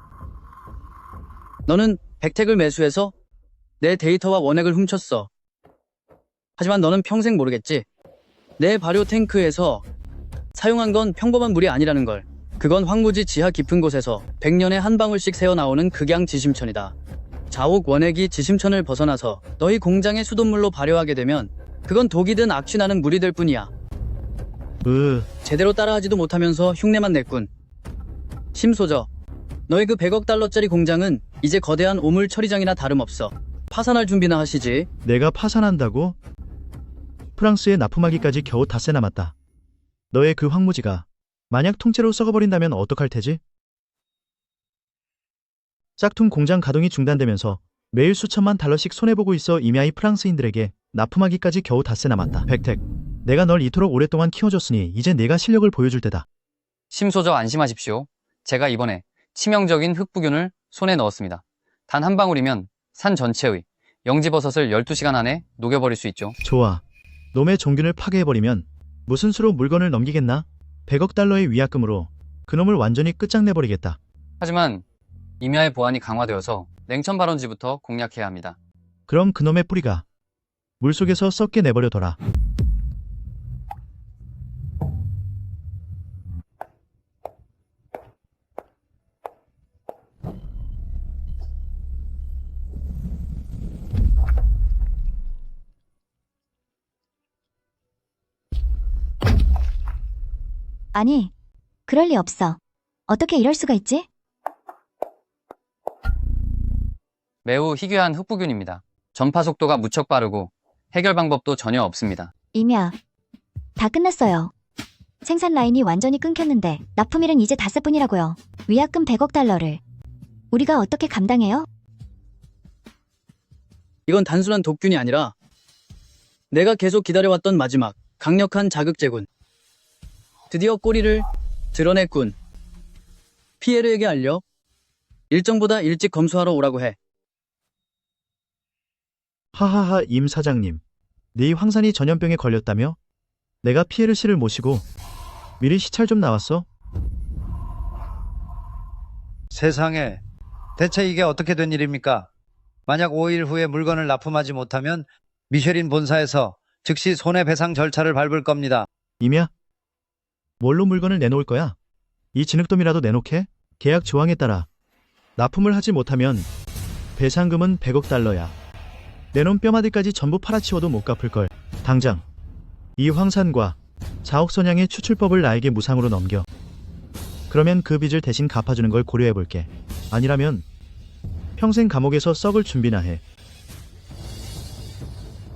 너는 백택을 매수해서 내 데이터와 원액을 훔쳤어. 하지만 너는 평생 모르겠지. 내 발효 탱크에서 사용한 건 평범한 물이 아니라는 걸. 그건 황무지 지하 깊은 곳에서 100년에 한 방울씩 새어나오는 극양 지심천이다. 자옥 원액이 지심천을 벗어나서 너희 공장의 수돗물로 발효하게 되면 그건 독이 든 악취 나는 물이 될 뿐이야. 제대로 따라하지도 못하면서 흉내만 냈군. 심소저, 너희 그 100억 달러짜리 공장은 이제 거대한 오물 처리장이나 다름없어. 파산할 준비나 하시지. 내가 파산한다고? 프랑스에 납품하기까지 겨우 닷새 남았다. 너의 그 황무지가 만약 통째로 썩어버린다면 어떡할 테지? 짝퉁 공장 가동이 중단되면서 매일 수천만 달러씩 손해보고 있어 임야이 프랑스인들에게 납품하기까지 겨우 닷새 남았다. 백택, 내가 널 이토록 오랫동안 키워줬으니 이제 내가 실력을 보여줄 때다. 심소저 안심하십시오. 제가 이번에 치명적인 흑부균을 손에 넣었습니다. 단 한 방울이면 산 전체의 영지버섯을 12시간 안에 녹여버릴 수 있죠. 좋아. 놈의 종균을 파괴해버리면 무슨 수로 물건을 넘기겠나? 100억 달러의 위약금으로 그놈을 완전히 끝장내버리겠다. 하지만 임야의 보안이 강화되어서 냉천 발원지부터 공략해야 합니다. 그럼 그놈의 뿌리가 물속에서 썩게 내버려둬라. 아니, 그럴 리 없어. 어떻게 이럴 수가 있지? 매우 희귀한 흑부균입니다. 전파 속도가 무척 빠르고 해결 방법도 전혀 없습니다. 임야, 다 끝났어요. 생산 라인이 완전히 끊겼는데 납품일은 이제 닷새 뿐이라고요. 위약금 100억 달러를 우리가 어떻게 감당해요? 이건 단순한 독균이 아니라 내가 계속 기다려왔던 마지막 강력한 자극제군. 드디어 꼬리를 드러냈군. 피에르에게 알려 일정보다 일찍 검수하러 오라고 해. 하하하 임 사장님. 네 황산이 전염병에 걸렸다며? 내가 피에르 씨를 모시고 미리 시찰 좀 나왔어. 세상에, 대체 이게 어떻게 된 일입니까? 만약 5일 후에 물건을 납품하지 못하면 미쉐린 본사에서 즉시 손해배상 절차를 밟을 겁니다. 임야? 뭘로 물건을 내놓을 거야? 이 진흙돔이라도 내놓게? 계약 조항에 따라 납품을 하지 못하면 배상금은 100억 달러야. 내놓은 뼈마디까지 전부 팔아치워도 못 갚을걸. 당장 이 황산과 자옥선양의 추출법을 나에게 무상으로 넘겨. 그러면 그 빚을 대신 갚아주는 걸 고려해볼게. 아니라면 평생 감옥에서 썩을 준비나 해.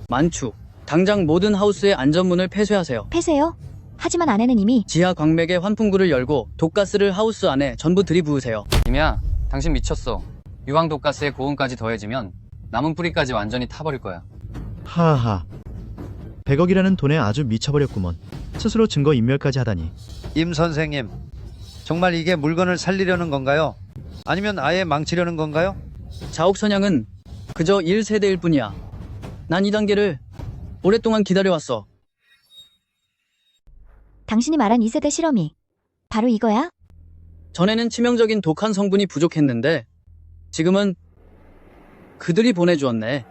만추, 당장 모든 하우스의 안전문을 폐쇄하세요. 폐쇄요? 하지만 아내는 이미 지하 광맥의 환풍구를 열고 독가스를 하우스 안에 전부 들이부으세요. 임야, 당신 미쳤어. 유황 독가스에 고온까지 더해지면 남은 뿌리까지 완전히 타버릴 거야. 하하하. 100억이라는 돈에 아주 미쳐버렸구먼. 스스로 증거 인멸까지 하다니. 임 선생님, 정말 이게 물건을 살리려는 건가요? 아니면 아예 망치려는 건가요? 자옥선양은 그저 1세대일 뿐이야. 난 이 단계를 오랫동안 기다려왔어. 당신이 말한 2세대 실험이 바로 이거야? 전에는 치명적인 독한 성분이 부족했는데 지금은 그들이 보내주었네.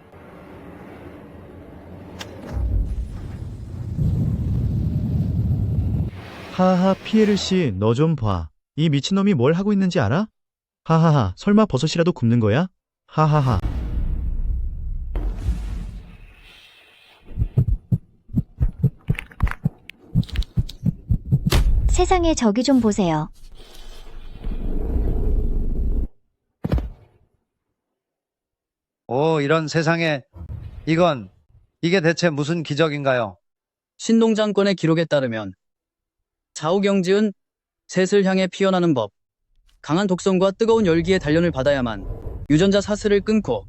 하하하 피에르 씨, 너 좀 봐. 이 미친놈이 뭘 하고 있는지 알아? 하하하, 설마 버섯이라도 굽는 거야? 하하하. 세상에 저기 좀 보세요. 오, 이런 세상에. 이게 대체 무슨 기적인가요? 신농장권의 기록에 따르면 자옥영지은 셋을 향해 피어나는 법, 강한 독성과 뜨거운 열기의 단련을 받아야만 유전자 사슬을 끊고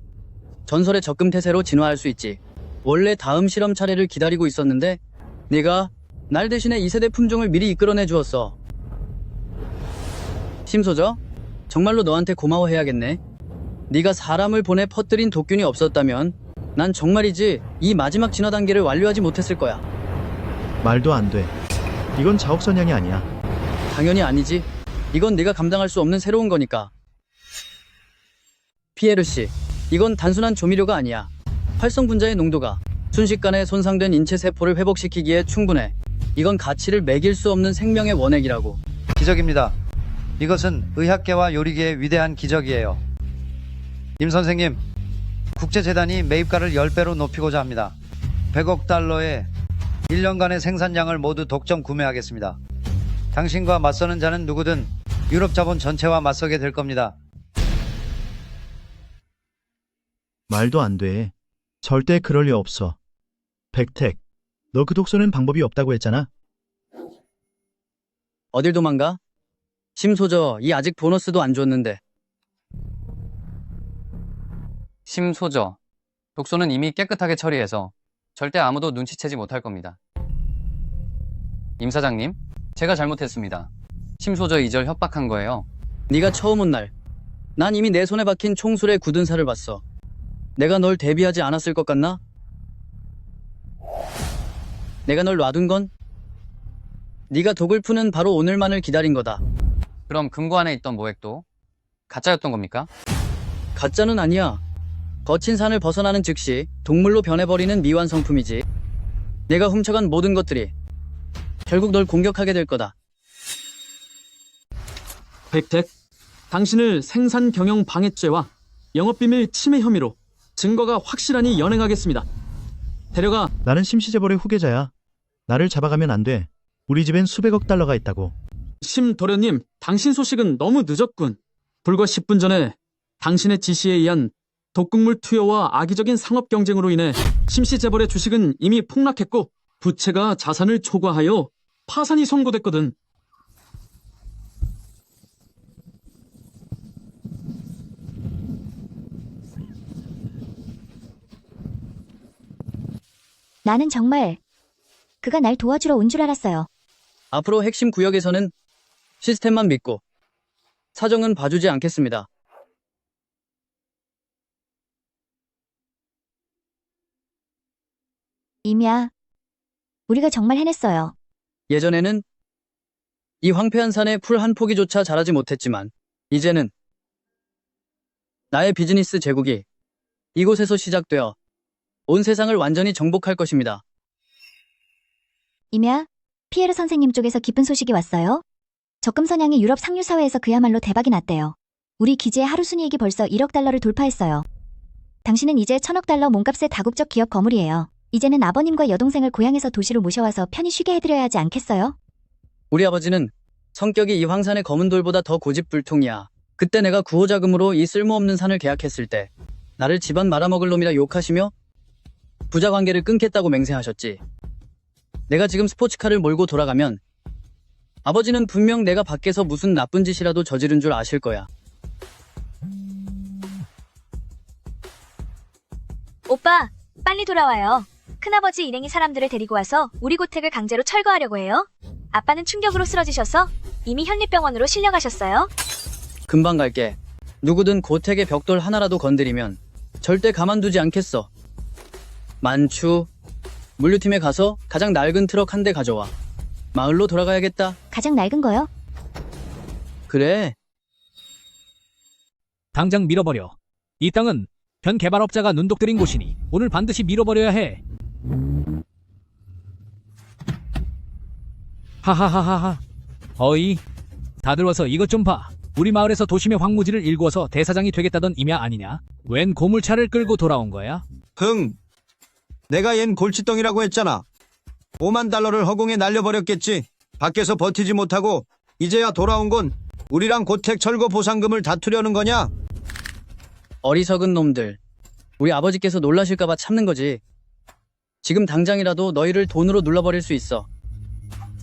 전설의 적금태세로 진화할 수 있지. 원래 다음 실험 차례를 기다리고 있었는데 네가 날 대신에 2세대 품종을 미리 이끌어내 주었어. 심소저, 정말로 너한테 고마워해야겠네. 네가 사람을 보내 퍼뜨린 독균이 없었다면 난 정말이지 이 마지막 진화 단계를 완료하지 못했을 거야. 말도 안 돼. 이건 자옥선양이 아니야. 당연히 아니지. 이건 네가 감당할 수 없는 새로운 거니까. 피에르 씨, 이건 단순한 조미료가 아니야. 활성 분자의 농도가 순식간에 손상된 인체 세포를 회복시키기에 충분해. 이건 가치를 매길 수 없는 생명의 원액이라고. 기적입니다. 이것은 의학계와 요리계의 위대한 기적이에요. 임 선생님, 국제재단이 매입가를 10배로 높이고자 합니다. 100억 달러에 1년간의 생산량을 모두 독점 구매하겠습니다. 당신과 맞서는 자는 누구든 유럽 자본 전체와 맞서게 될 겁니다. 말도 안 돼. 절대 그럴 리 없어. 백택, 너 그 독소는 방법이 없다고 했잖아. 어딜 도망가? 심소저, 이 아직 보너스도 안 줬는데. 심소저, 독소는 이미 깨끗하게 처리해서 절대 아무도 눈치채지 못할 겁니다. 임 사장님, 제가 잘못했습니다. 심소저 2절 협박한 거예요. 네가 처음 온 날, 난 이미 내 손에 박힌 총술의 굳은 살을 봤어. 내가 널 대비하지 않았을 것 같나? 내가 널 놔둔 건 네가 독을 푸는 바로 오늘만을 기다린 거다. 그럼 금고 안에 있던 모액도 가짜였던 겁니까? 가짜는 아니야. 거친 산을 벗어나는 즉시 동물로 변해버리는 미완성품이지. 내가 훔쳐간 모든 것들이 결국 널 공격하게 될 거다. 백택, 당신을 생산 경영 방해죄와 영업비밀 침해 혐의로 증거가 확실하니 연행하겠습니다. 데려가. 나는 심시재벌의 후계자야. 나를 잡아가면 안 돼. 우리 집엔 수백억 달러가 있다고. 심도련님, 당신 소식은 너무 늦었군. 불과 10분 전에 당신의 지시에 의한 독극물 투여와 악의적인 상업 경쟁으로 인해 심씨 재벌의 주식은 이미 폭락했고 부채가 자산을 초과하여 파산이 선고됐거든. 나는 정말 그가 날 도와주러 온 줄 알았어요. 앞으로 핵심 구역에서는 시스템만 믿고 사정은 봐주지 않겠습니다. 임야, 우리가 정말 해냈어요. 예전에는 이 황폐한 산에 풀 한 포기조차 자라지 못했지만 이제는 나의 비즈니스 제국이 이곳에서 시작되어 온 세상을 완전히 정복할 것입니다. 임야, 피에르 선생님 쪽에서 기쁜 소식이 왔어요. 적금 선양이 유럽 상류사회에서 그야말로 대박이 났대요. 우리 기지의 하루 순이익이 벌써 1억 달러를 돌파했어요. 당신은 이제 1000억 달러 몸값의 다국적 기업 거물이에요. 이제는 아버님과 여동생을 고향에서 도시로 모셔와서 편히 쉬게 해드려야 하지 않겠어요? 우리 아버지는 성격이 이 황산의 검은 돌보다 더 고집불통이야. 그때 내가 구호자금으로 이 쓸모없는 산을 계약했을 때 나를 집안 말아먹을 놈이라 욕하시며 부자 관계를 끊겠다고 맹세하셨지. 내가 지금 스포츠카를 몰고 돌아가면 아버지는 분명 내가 밖에서 무슨 나쁜 짓이라도 저지른 줄 아실 거야. 오빠, 빨리 돌아와요. 큰아버지 일행이 사람들을 데리고 와서 우리 고택을 강제로 철거하려고 해요. 아빠는 충격으로 쓰러지셔서 이미 현립병원으로 실려가셨어요. 금방 갈게. 누구든 고택의 벽돌 하나라도 건드리면 절대 가만두지 않겠어. 만추, 물류팀에 가서 가장 낡은 트럭 한 대 가져와. 마을로 돌아가야겠다. 가장 낡은 거요? 그래. 당장 밀어버려. 이 땅은 현 개발업자가 눈독 들인 곳이니 오늘 반드시 밀어버려야 해. 하하하하하. 어이, 다들 와서 이것 좀 봐. 우리 마을에서 도심의 황무지를 일구어서 대사장이 되겠다던 임야 아니냐? 웬 고물차를 끌고 돌아온 거야? 흥, 내가 얜 골칫덩이라고 했잖아. 5만 달러를 허공에 날려버렸겠지. 밖에서 버티지 못하고 이제야 돌아온 건 우리랑 고택 철거 보상금을 다투려는 거냐? 어리석은 놈들. 우리 아버지께서 놀라실까봐 참는 거지. 지금 당장이라도 너희를 돈으로 눌러버릴 수 있어.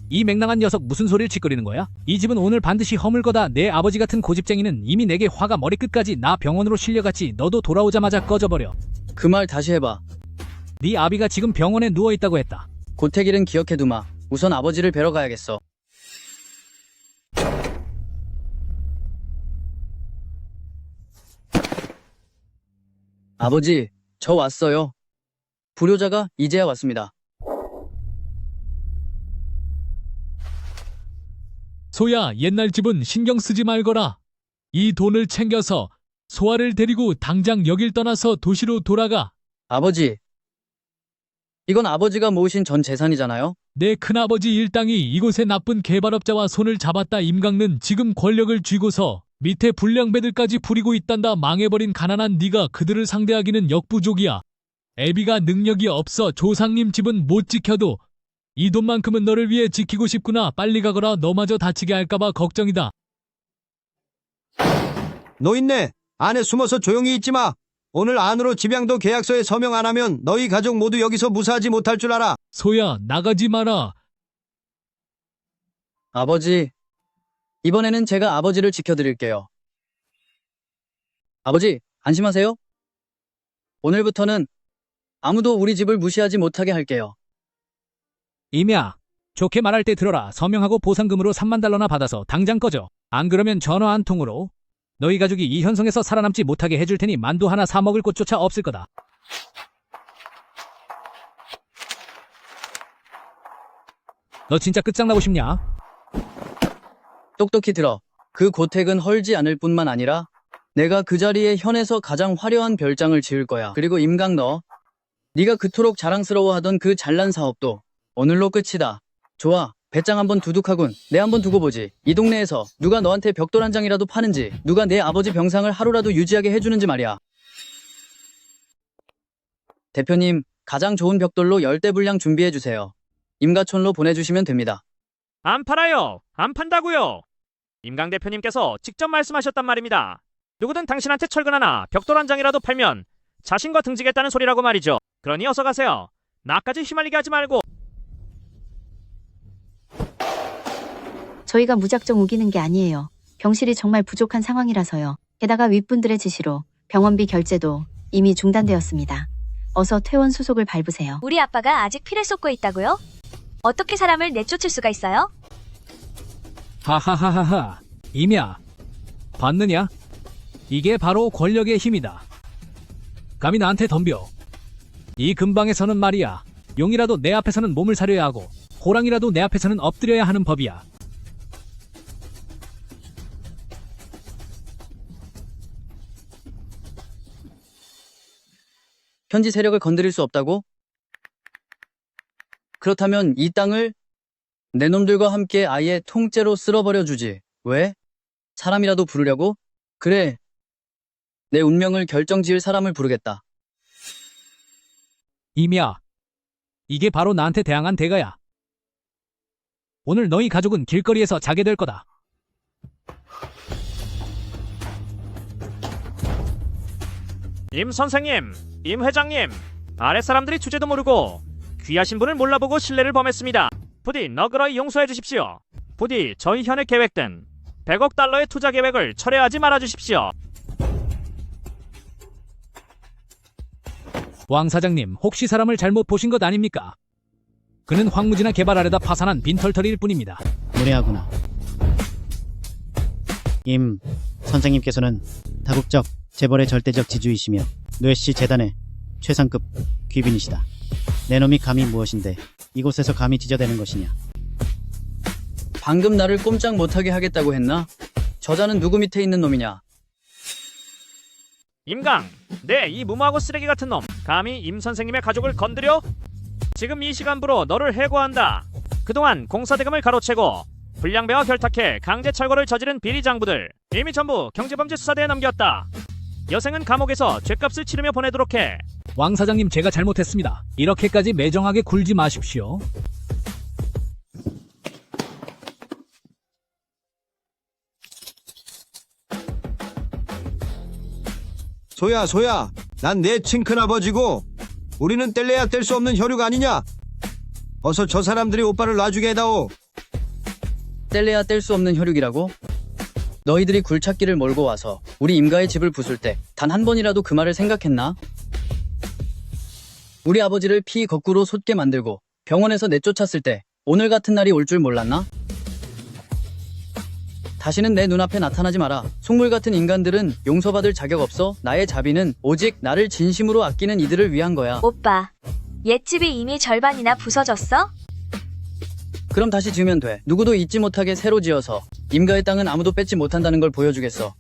이 맹랑한 녀석 무슨 소리를 짓거리는 거야? 이 집은 오늘 반드시 허물 거다. 내 아버지 같은 고집쟁이는 이미 내게 화가 머리끝까지 나 병원으로 실려갔지. 너도 돌아오자마자 꺼져버려. 그 말 다시 해봐. 네 아비가 지금 병원에 누워있다고 했다. 고택 일은 기억해두마. 우선 아버지를 뵈러 가야겠어. 아버지, 저 왔어요. 불효자가 이제야 왔습니다. 소야, 옛날 집은 신경 쓰지 말거라. 이 돈을 챙겨서 소아를 데리고 당장 여길 떠나서 도시로 돌아가. 아버지, 이건 아버지가 모으신 전 재산이잖아요? 내 큰아버지 일당이 이곳의 나쁜 개발업자와 손을 잡았다. 임강는 지금 권력을 쥐고서 밑에 불량배들까지 부리고 있단다. 망해버린 가난한 네가 그들을 상대하기는 역부족이야. 애비가 능력이 없어 조상님 집은 못 지켜도 이 돈만큼은 너를 위해 지키고 싶구나. 빨리 가거라. 너마저 다치게 할까봐 걱정이다. 노인네, 안에 숨어서 조용히 있지 마. 오늘 안으로 집양도 계약서에 서명 안 하면 너희 가족 모두 여기서 무사하지 못할 줄 알아. 소야, 나가지 마라. 아버지, 이번에는 제가 아버지를 지켜드릴게요. 아버지, 안심하세요. 오늘부터는 아무도 우리 집을 무시하지 못하게 할게요. 임야, 좋게 말할 때 들어라. 서명하고 보상금으로 3만 달러나 받아서 당장 꺼져. 안 그러면 전화 한 통으로 너희 가족이 이 현성에서 살아남지 못하게 해줄 테니 만두 하나 사 먹을 곳조차 없을 거다. 너 진짜 끝장나고 싶냐? 똑똑히 들어. 그 고택은 헐지 않을 뿐만 아니라 내가 그 자리에 현에서 가장 화려한 별장을 지을 거야. 그리고 임강 너, 네가 그토록 자랑스러워하던 그 잘난 사업도 오늘로 끝이다. 좋아, 배짱 한번 두둑하군. 내 한번 두고 보지. 이 동네에서 누가 너한테 벽돌 한 장이라도 파는지, 누가 내 아버지 병상을 하루라도 유지하게 해주는지 말이야. 대표님, 가장 좋은 벽돌로 10대 분량 준비해주세요. 임가촌로 보내주시면 됩니다. 안 팔아요. 안 판다고요. 임강 대표님께서 직접 말씀하셨단 말입니다. 누구든 당신한테 철근 하나, 벽돌 한 장이라도 팔면 자신과 등지겠다는 소리라고 말이죠. 그러니 어서 가세요. 나까지 휘말리게 하지 말고. 저희가 무작정 우기는 게 아니에요. 병실이 정말 부족한 상황이라서요. 게다가 윗분들의 지시로 병원비 결제도 이미 중단되었습니다. 어서 퇴원 수속을 밟으세요. 우리 아빠가 아직 피를 쏟고 있다고요? 어떻게 사람을 내쫓을 수가 있어요? 하하하하하. 임야, 봤느냐? 이게 바로 권력의 힘이다. 감히 나한테 덤벼. 이 근방에서는 말이야. 용이라도 내 앞에서는 몸을 사려야 하고 호랑이라도 내 앞에서는 엎드려야 하는 법이야. 현지 세력을 건드릴 수 없다고? 그렇다면 이 땅을 내 놈들과 함께 아예 통째로 쓸어버려 주지. 왜? 사람이라도 부르려고? 그래. 내 운명을 결정지을 사람을 부르겠다. 임야, 이게 바로 나한테 대항한 대가야. 오늘 너희 가족은 길거리에서 자게 될 거다. 임 선생님, 임 회장님, 아랫사람들이 주제도 모르고 귀하신 분을 몰라보고 신뢰를 범했습니다. 부디 너그러이 용서해 주십시오. 부디 저희 현에 계획된 100억 달러의 투자 계획을 철회하지 말아 주십시오. 왕 사장님, 혹시 사람을 잘못 보신 것 아닙니까? 그는 황무지나 개발하려다 파산한 빈털터리일 뿐입니다. 무례하구나. 임 선생님께서는 다국적 재벌의 절대적 지주이시며 뇌씨 재단의 최상급 귀빈이시다. 내 놈이 감히 무엇인데 이곳에서 감히 지저대는 것이냐. 방금 나를 꼼짝 못하게 하겠다고 했나? 저자는 누구 밑에 있는 놈이냐? 임강, 네, 이 무모하고 쓰레기 같은 놈, 감히 임 선생님의 가족을 건드려? 지금 이 시간부로 너를 해고한다. 그동안 공사대금을 가로채고 불량배와 결탁해 강제 철거를 저지른 비리 장부들 이미 전부 경제범죄수사대에 넘겼다. 여생은 감옥에서 죗값을 치르며 보내도록 해. 왕 사장님, 제가 잘못했습니다. 이렇게까지 매정하게 굴지 마십시오. 소야, 난 내 친큰아버지고 우리는 뗄래야 뗄 수 없는 혈육 아니냐? 어서 저 사람들이 오빠를 놔주게 해다오. 뗄래야 뗄 수 없는 혈육이라고? 너희들이 굴착기를 몰고 와서 우리 임가의 집을 부술 때 단 한 번이라도 그 말을 생각했나? 우리 아버지를 피 거꾸로 솟게 만들고 병원에서 내쫓았을 때 오늘 같은 날이 올 줄 몰랐나? 다시는 내 눈앞에 나타나지 마라. 속물 같은 인간들은 용서받을 자격 없어. 나의 자비는 오직 나를 진심으로 아끼는 이들을 위한 거야. 오빠, 옛집이 이미 절반이나 부서졌어? 그럼 다시 지으면 돼. 누구도 잊지 못하게 새로 지어서 임가의 땅은 아무도 뺏지 못한다는 걸 보여주겠어.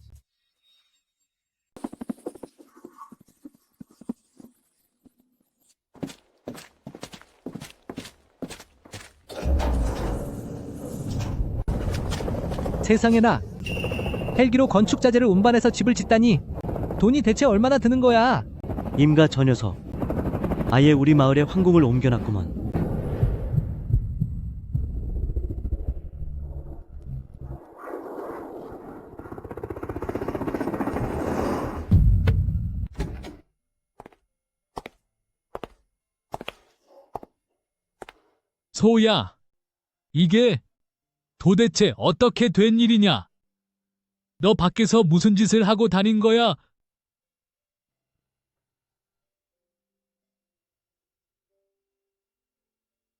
세상에나, 헬기로 건축 자재를 운반해서 집을 짓다니 돈이 대체 얼마나 드는 거야? 임가 저 녀석, 아예 우리 마을에 황궁을 옮겨놨구먼. 소야, 이게 도대체 어떻게 된 일이냐? 너 밖에서 무슨 짓을 하고 다닌 거야?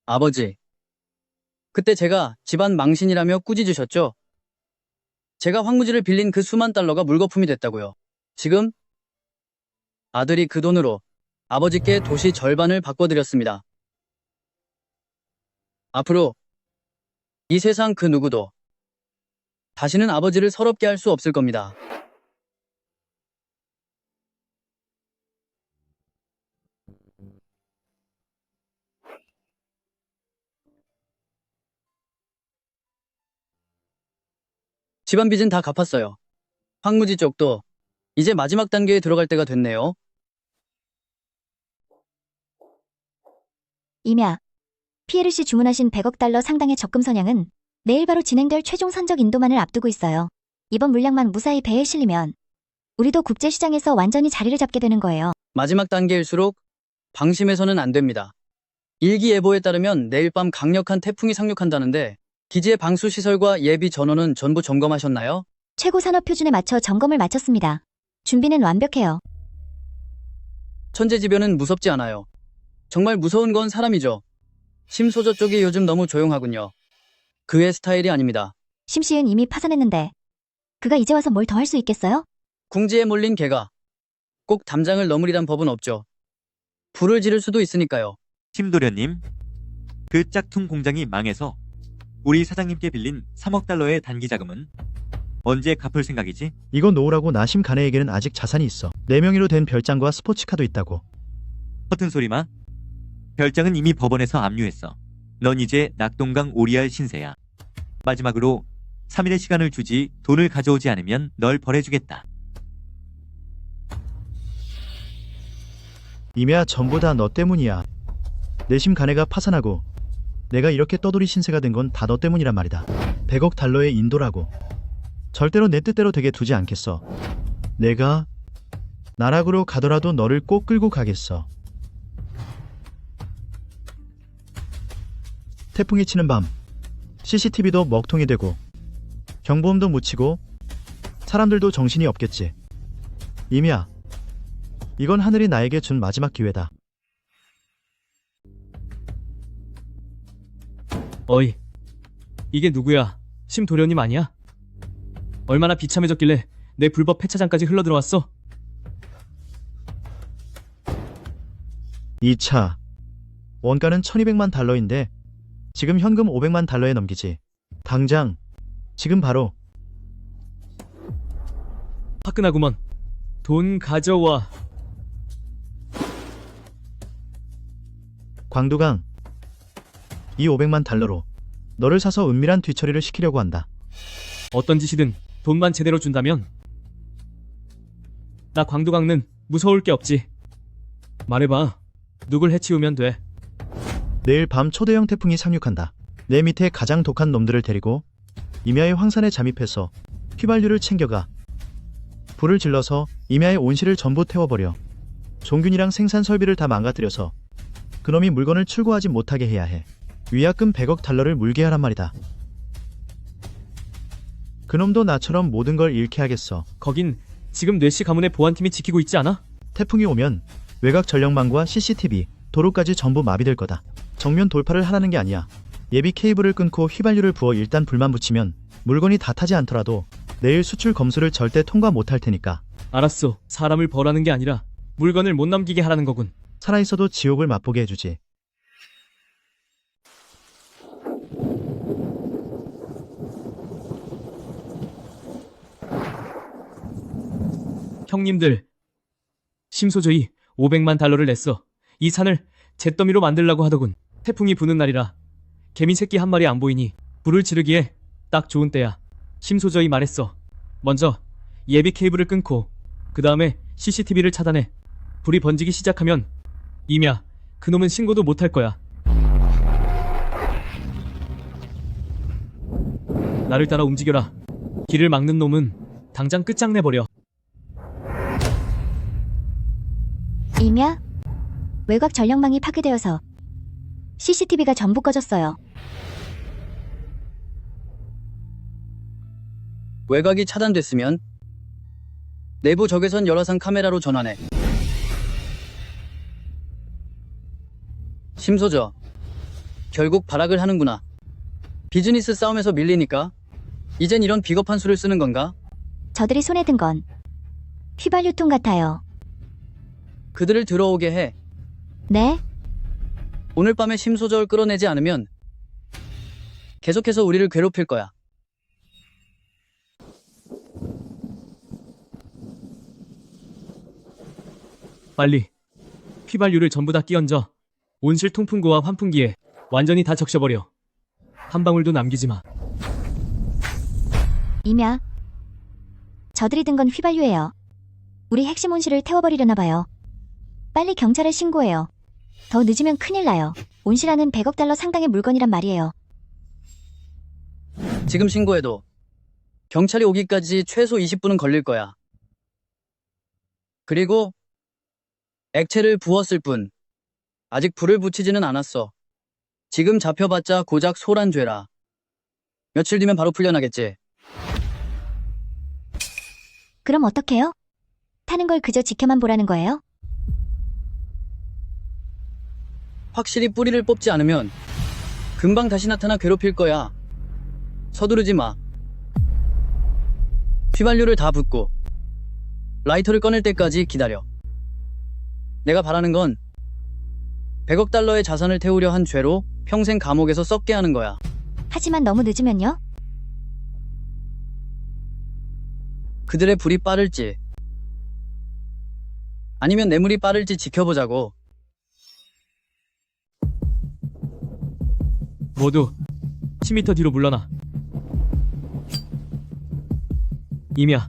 아버지, 그때 제가 집안 망신이라며 꾸짖으셨죠? 제가 황무지를 빌린 그 수만 달러가 물거품이 됐다고요. 지금 아들이 그 돈으로 아버지께 도시 절반을 바꿔드렸습니다. 앞으로 이 세상 그 누구도 다시는 아버지를 서럽게 할 수 없을 겁니다. 집안 빚은 다 갚았어요. 황무지 쪽도 이제 마지막 단계에 들어갈 때가 됐네요. 임야, 피에르 씨 주문하신 100억 달러 상당의 적금 선양은 내일 바로 진행될 최종 선적 인도만을 앞두고 있어요. 이번 물량만 무사히 배에 실리면 우리도 국제시장에서 완전히 자리를 잡게 되는 거예요. 마지막 단계일수록 방심해서는 안 됩니다. 일기예보에 따르면 내일 밤 강력한 태풍이 상륙한다는데 기지의 방수시설과 예비 전원은 전부 점검하셨나요? 최고 산업 표준에 맞춰 점검을 마쳤습니다. 준비는 완벽해요. 천재지변은 무섭지 않아요. 정말 무서운 건 사람이죠. 심소저 쪽이 요즘 너무 조용하군요. 그의 스타일이 아닙니다. 심씨은 이미 파산했는데 그가 이제 와서 뭘 더 할 수 있겠어요? 궁지에 몰린 개가 꼭 담장을 넘으리란 법은 없죠. 불을 지를 수도 있으니까요. 심도련님, 그 짝퉁 공장이 망해서 우리 사장님께 빌린 3억 달러의 단기 자금은 언제 갚을 생각이지? 이거 놓으라고 나심 가네에게는 아직 자산이 있어. 내 명의로 된 별장과 스포츠카도 있다고. 허튼 소리 마. 별장은 이미 법원에서 압류했어. 넌 이제 낙동강 오리알 신세야. 마지막으로 3일의 시간을 주지 돈을 가져오지 않으면 널 벌해주겠다. 이매야 전부 다 너 때문이야. 내심 가네가 파산하고 내가 이렇게 떠돌이 신세가 된 건 다 너 때문이란 말이다. 100억 달러의 인도라고. 절대로 내 뜻대로 되게 두지 않겠어. 내가 나락으로 가더라도 너를 꼭 끌고 가겠어. 태풍이 치는 밤 CCTV도 먹통이 되고 경보음도 묻히고 사람들도 정신이 없겠지. 이미야, 이건 하늘이 나에게 준 마지막 기회다. 어이, 이게 누구야? 심도련님 아니야? 얼마나 비참해졌길래 내 불법 폐차장까지 흘러들어왔어? 이 차 원가는 1200만 달러인데 지금 현금 500만 달러에 넘기지. 당장 지금 바로. 화끈하구먼. 돈 가져와. 광두강, 이 500만 달러로 너를 사서 은밀한 뒤처리를 시키려고 한다. 어떤 짓이든 돈만 제대로 준다면 나 광두강는 무서울 게 없지. 말해봐. 누굴 해치우면 돼. 내일 밤 초대형 태풍이 상륙한다. 내 밑에 가장 독한 놈들을 데리고 임야의 황산에 잠입해서 휘발유를 챙겨가 불을 질러서 임야의 온실을 전부 태워버려. 종균이랑 생산 설비를 다 망가뜨려서 그놈이 물건을 출고하지 못하게 해야 해. 위약금 100억 달러를 물게 하란 말이다. 그놈도 나처럼 모든 걸 잃게 하겠어. 거긴 지금 뇌시 가문의 보안팀이 지키고 있지 않아? 태풍이 오면 외곽 전력망과 CCTV, 도로까지 전부 마비될 거다. 정면 돌파를 하라는 게 아니야. 예비 케이블을 끊고 휘발유를 부어 일단 불만 붙이면 물건이 다 타지 않더라도 내일 수출 검수를 절대 통과 못할 테니까. 알았어. 사람을 벌하는 게 아니라 물건을 못 넘기게 하라는 거군. 살아있어도 지옥을 맛보게 해주지. 형님들, 심소저이 500만 달러를 냈어. 이 산을 잿더미로 만들라고 하더군. 태풍이 부는 날이라 개미 새끼 한 마리 안 보이니 불을 지르기에 딱 좋은 때야. 심소저이 말했어. 먼저 예비 케이블을 끊고 그 다음에 CCTV를 차단해. 불이 번지기 시작하면 임야, 그놈은 신고도 못할 거야. 나를 따라 움직여라. 길을 막는 놈은 당장 끝장내버려. 임야, 외곽 전력망이 파괴되어서 CCTV가 전부 꺼졌어요. 외곽이 차단됐으면 내부 적외선 열화상 카메라로 전환해. 심소저, 결국 발악을 하는구나. 비즈니스 싸움에서 밀리니까 이젠 이런 비겁한 수를 쓰는 건가? 저들이 손에 든 건 휘발유통 같아요. 그들을 들어오게 해. 네? 오늘 밤에 심소저를 끌어내지 않으면 계속해서 우리를 괴롭힐 거야. 빨리 휘발유를 전부 다 끼얹어. 온실 통풍구와 환풍기에 완전히 다 적셔버려. 한 방울도 남기지 마. 임야, 저들이 든 건 휘발유예요. 우리 핵심 온실을 태워버리려나 봐요. 빨리 경찰에 신고해요. 더 늦으면 큰일 나요. 온실 안은 100억 달러 상당의 물건이란 말이에요. 지금 신고해도 경찰이 오기까지 최소 20분은 걸릴 거야. 그리고 액체를 부었을 뿐. 아직 불을 붙이지는 않았어. 지금 잡혀봤자 고작 소란 죄라. 며칠 뒤면 바로 풀려나겠지. 그럼 어떡해요? 타는 걸 그저 지켜만 보라는 거예요? 확실히 뿌리를 뽑지 않으면 금방 다시 나타나 괴롭힐 거야. 서두르지 마. 휘발유를 다 붓고 라이터를 꺼낼 때까지 기다려. 내가 바라는 건 100억 달러의 자산을 태우려 한 죄로 평생 감옥에서 썩게 하는 거야. 하지만 너무 늦으면요? 그들의 불이 빠를지 아니면 뇌물이 빠를지 지켜보자고. 모두 10m 뒤로 물러나. 이미야,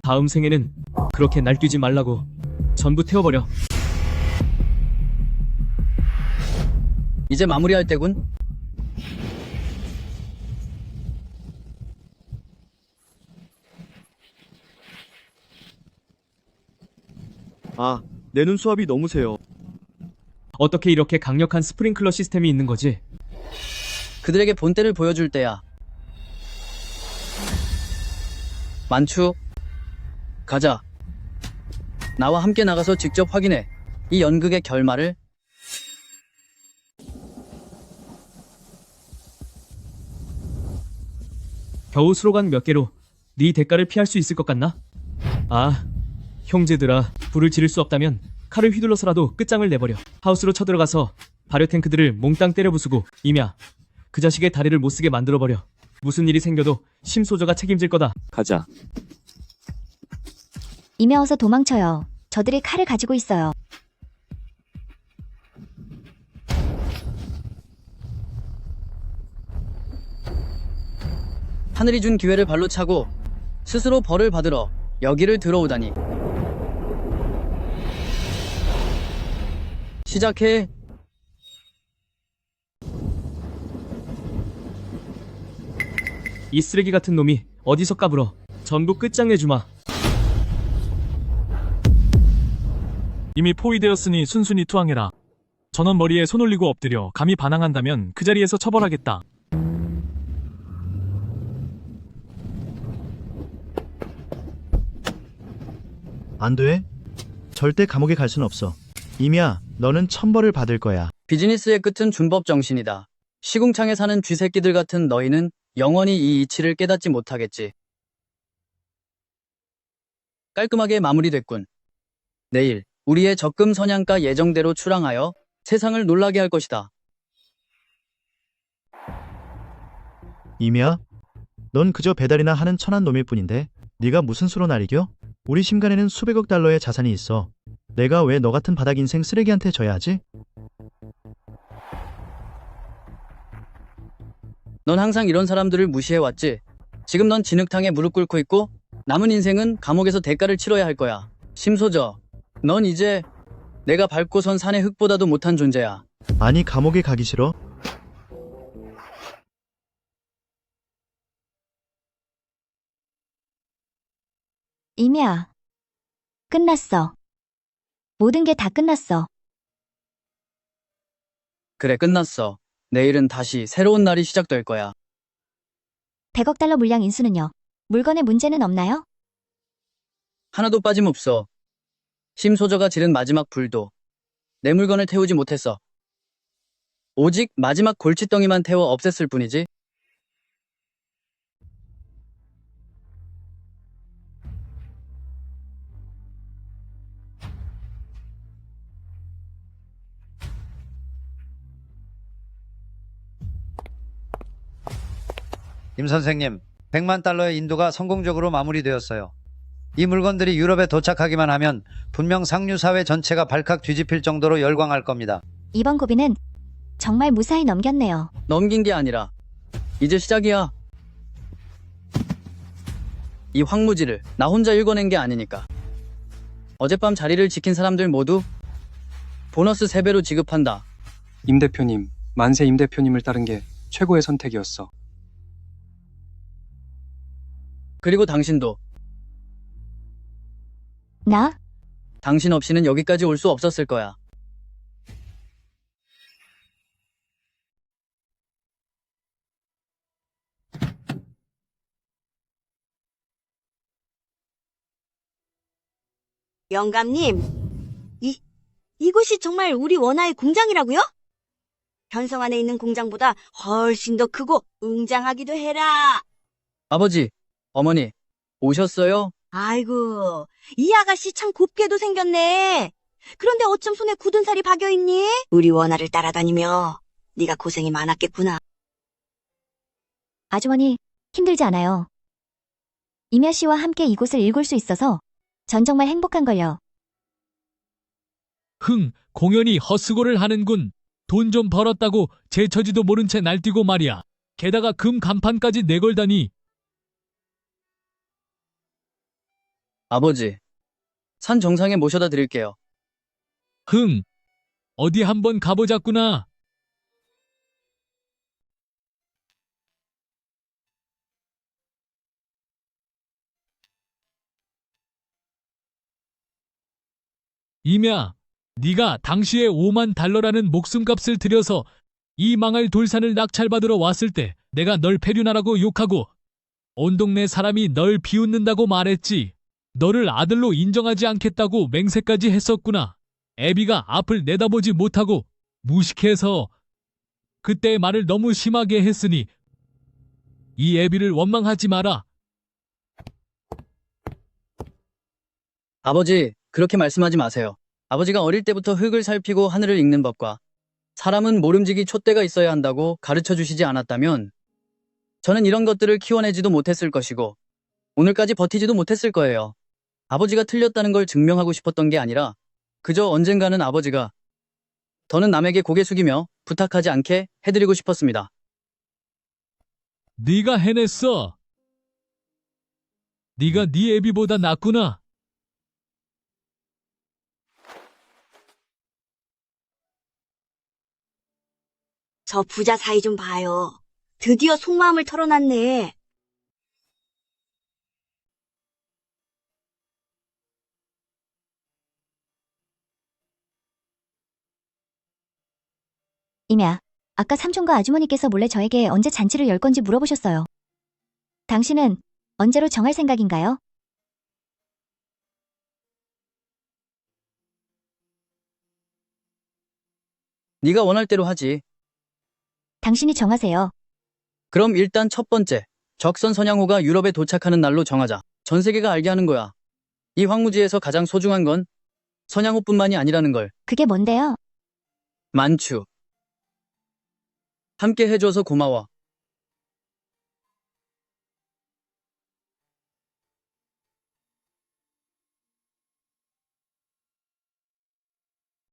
다음 생에는 그렇게 날뛰지 말라고. 전부 태워버려. 이제 마무리할 때군. 아, 내 눈 수압이 너무 세요. 어떻게 이렇게 강력한 스프링클러 시스템이 있는 거지? 그들에게 본때를 보여줄 때야. 만추, 가자. 나와 함께 나가서 직접 확인해. 이 연극의 결말을. 겨우 스로간 몇 개로 네 대가를 피할 수 있을 것 같나? 아, 형제들아, 불을 지를 수 없다면 칼을 휘둘러서라도 끝장을 내버려. 하우스로 쳐들어가서 발효 탱크들을 몽땅 때려 부수고, 이미야, 그 자식의 다리를 못쓰게 만들어버려. 무슨 일이 생겨도 심소저가 책임질 거다. 가자. 이미 어서 도망쳐요. 저들이 칼을 가지고 있어요. 하늘이 준 기회를 발로 차고 스스로 벌을 받으러 여기를 들어오다니. 시작해. 이 쓰레기 같은 놈이 어디서 까불어. 전부 끝장내주마. 이미 포위되었으니 순순히 투항해라. 전원 머리에 손 올리고 엎드려 감히 반항한다면 그 자리에서 처벌하겠다. 안 돼. 절대 감옥에 갈 순 없어. 이미야, 너는 천벌을 받을 거야. 비즈니스의 끝은 준법 정신이다. 시궁창에 사는 쥐새끼들 같은 너희는 영원히 이 이치를 깨닫지 못하겠지. 깔끔하게 마무리됐군. 내일 우리의 적금 선양가 예정대로 출항하여 세상을 놀라게 할 것이다. 이미야, 넌 그저 배달이나 하는 천한 놈일 뿐인데 네가 무슨 수로 날 이겨? 우리 심간에는 수백억 달러의 자산이 있어. 내가 왜 너 같은 바닥 인생 쓰레기한테 져야 하지? 넌 항상 이런 사람들을 무시해왔지. 지금 넌 진흙탕에 무릎 꿇고 있고 남은 인생은 감옥에서 대가를 치러야 할 거야. 심소저, 넌 이제 내가 밟고 선 산의 흙보다도 못한 존재야. 아니, 감옥에 가기 싫어? 이미야, 끝났어. 모든 게 다 끝났어. 그래, 끝났어. 내일은 다시 새로운 날이 시작될 거야. 100억 달러 물량 인수는요? 물건에 문제는 없나요? 하나도 빠짐없어. 심소저가 지른 마지막 불도 내 물건을 태우지 못했어. 오직 마지막 골칫덩이만 태워 없앴을 뿐이지. 임 선생님, 100만 달러의 인도가 성공적으로 마무리되었어요. 이 물건들이 유럽에 도착하기만 하면 분명 상류 사회 전체가 발칵 뒤집힐 정도로 열광할 겁니다. 이번 고비는 정말 무사히 넘겼네요. 넘긴 게 아니라 이제 시작이야. 이 황무지를 나 혼자 읽어낸 게 아니니까. 어젯밤 자리를 지킨 사람들 모두 보너스 3배로 지급한다. 임 대표님, 만세 임 대표님을 따른 게 최고의 선택이었어. 그리고 당신도. 나? 당신 없이는 여기까지 올 수 없었을 거야. 영감님, 이곳이 정말 우리 원아의 공장이라고요? 현성 안에 있는 공장보다 훨씬 더 크고 웅장하기도 해라. 아버지, 어머니, 오셨어요? 아이고, 이 아가씨 참 곱게도 생겼네. 그런데 어쩜 손에 굳은 살이 박여있니? 우리 원아를 따라다니며 네가 고생이 많았겠구나. 아주머니, 힘들지 않아요. 임야 씨와 함께 이곳을 일굴 수 있어서 전 정말 행복한걸요. 공연히 헛수고를 하는군. 돈 좀 벌었다고 제 처지도 모른 채 날뛰고 말이야. 게다가 금 간판까지 내걸다니. 아버지, 산 정상에 모셔다 드릴게요. 어디 한번 가보자꾸나. 임야, 네가 당시에 5만 달러라는 목숨값을 들여서 이 망할 돌산을 낙찰받으러 왔을 때 내가 널 페류나라고 욕하고 온 동네 사람이 널 비웃는다고 말했지. 너를 아들로 인정하지 않겠다고 맹세까지 했었구나. 애비가 앞을 내다보지 못하고 무식해서 그때의 말을 너무 심하게 했으니 이 애비를 원망하지 마라. 아버지, 그렇게 말씀하지 마세요. 아버지가 어릴 때부터 흙을 살피고 하늘을 읽는 법과 사람은 모름지기 촛대가 있어야 한다고 가르쳐 주시지 않았다면 저는 이런 것들을 키워내지도 못했을 것이고 오늘까지 버티지도 못했을 거예요. 아버지가 틀렸다는 걸 증명하고 싶었던 게 아니라 그저 언젠가는 아버지가 더는 남에게 고개 숙이며 부탁하지 않게 해드리고 싶었습니다. 네가 해냈어. 네가 네 애비보다 낫구나. 저 부자 사이 좀 봐요. 드디어 속마음을 털어놨네. 임야, 아까 삼촌과 아주머니께서 몰래 저에게 언제 잔치를 열 건지 물어보셨어요. 당신은 언제로 정할 생각인가요? 네가 원할 대로 하지. 당신이 정하세요. 그럼 일단 첫 번째, 적선 선양호가 유럽에 도착하는 날로 정하자. 전 세계가 알게 하는 거야. 이 황무지에서 가장 소중한 건 선양호뿐만이 아니라는 걸. 그게 뭔데요? 만추. 함께 해줘서 고마워.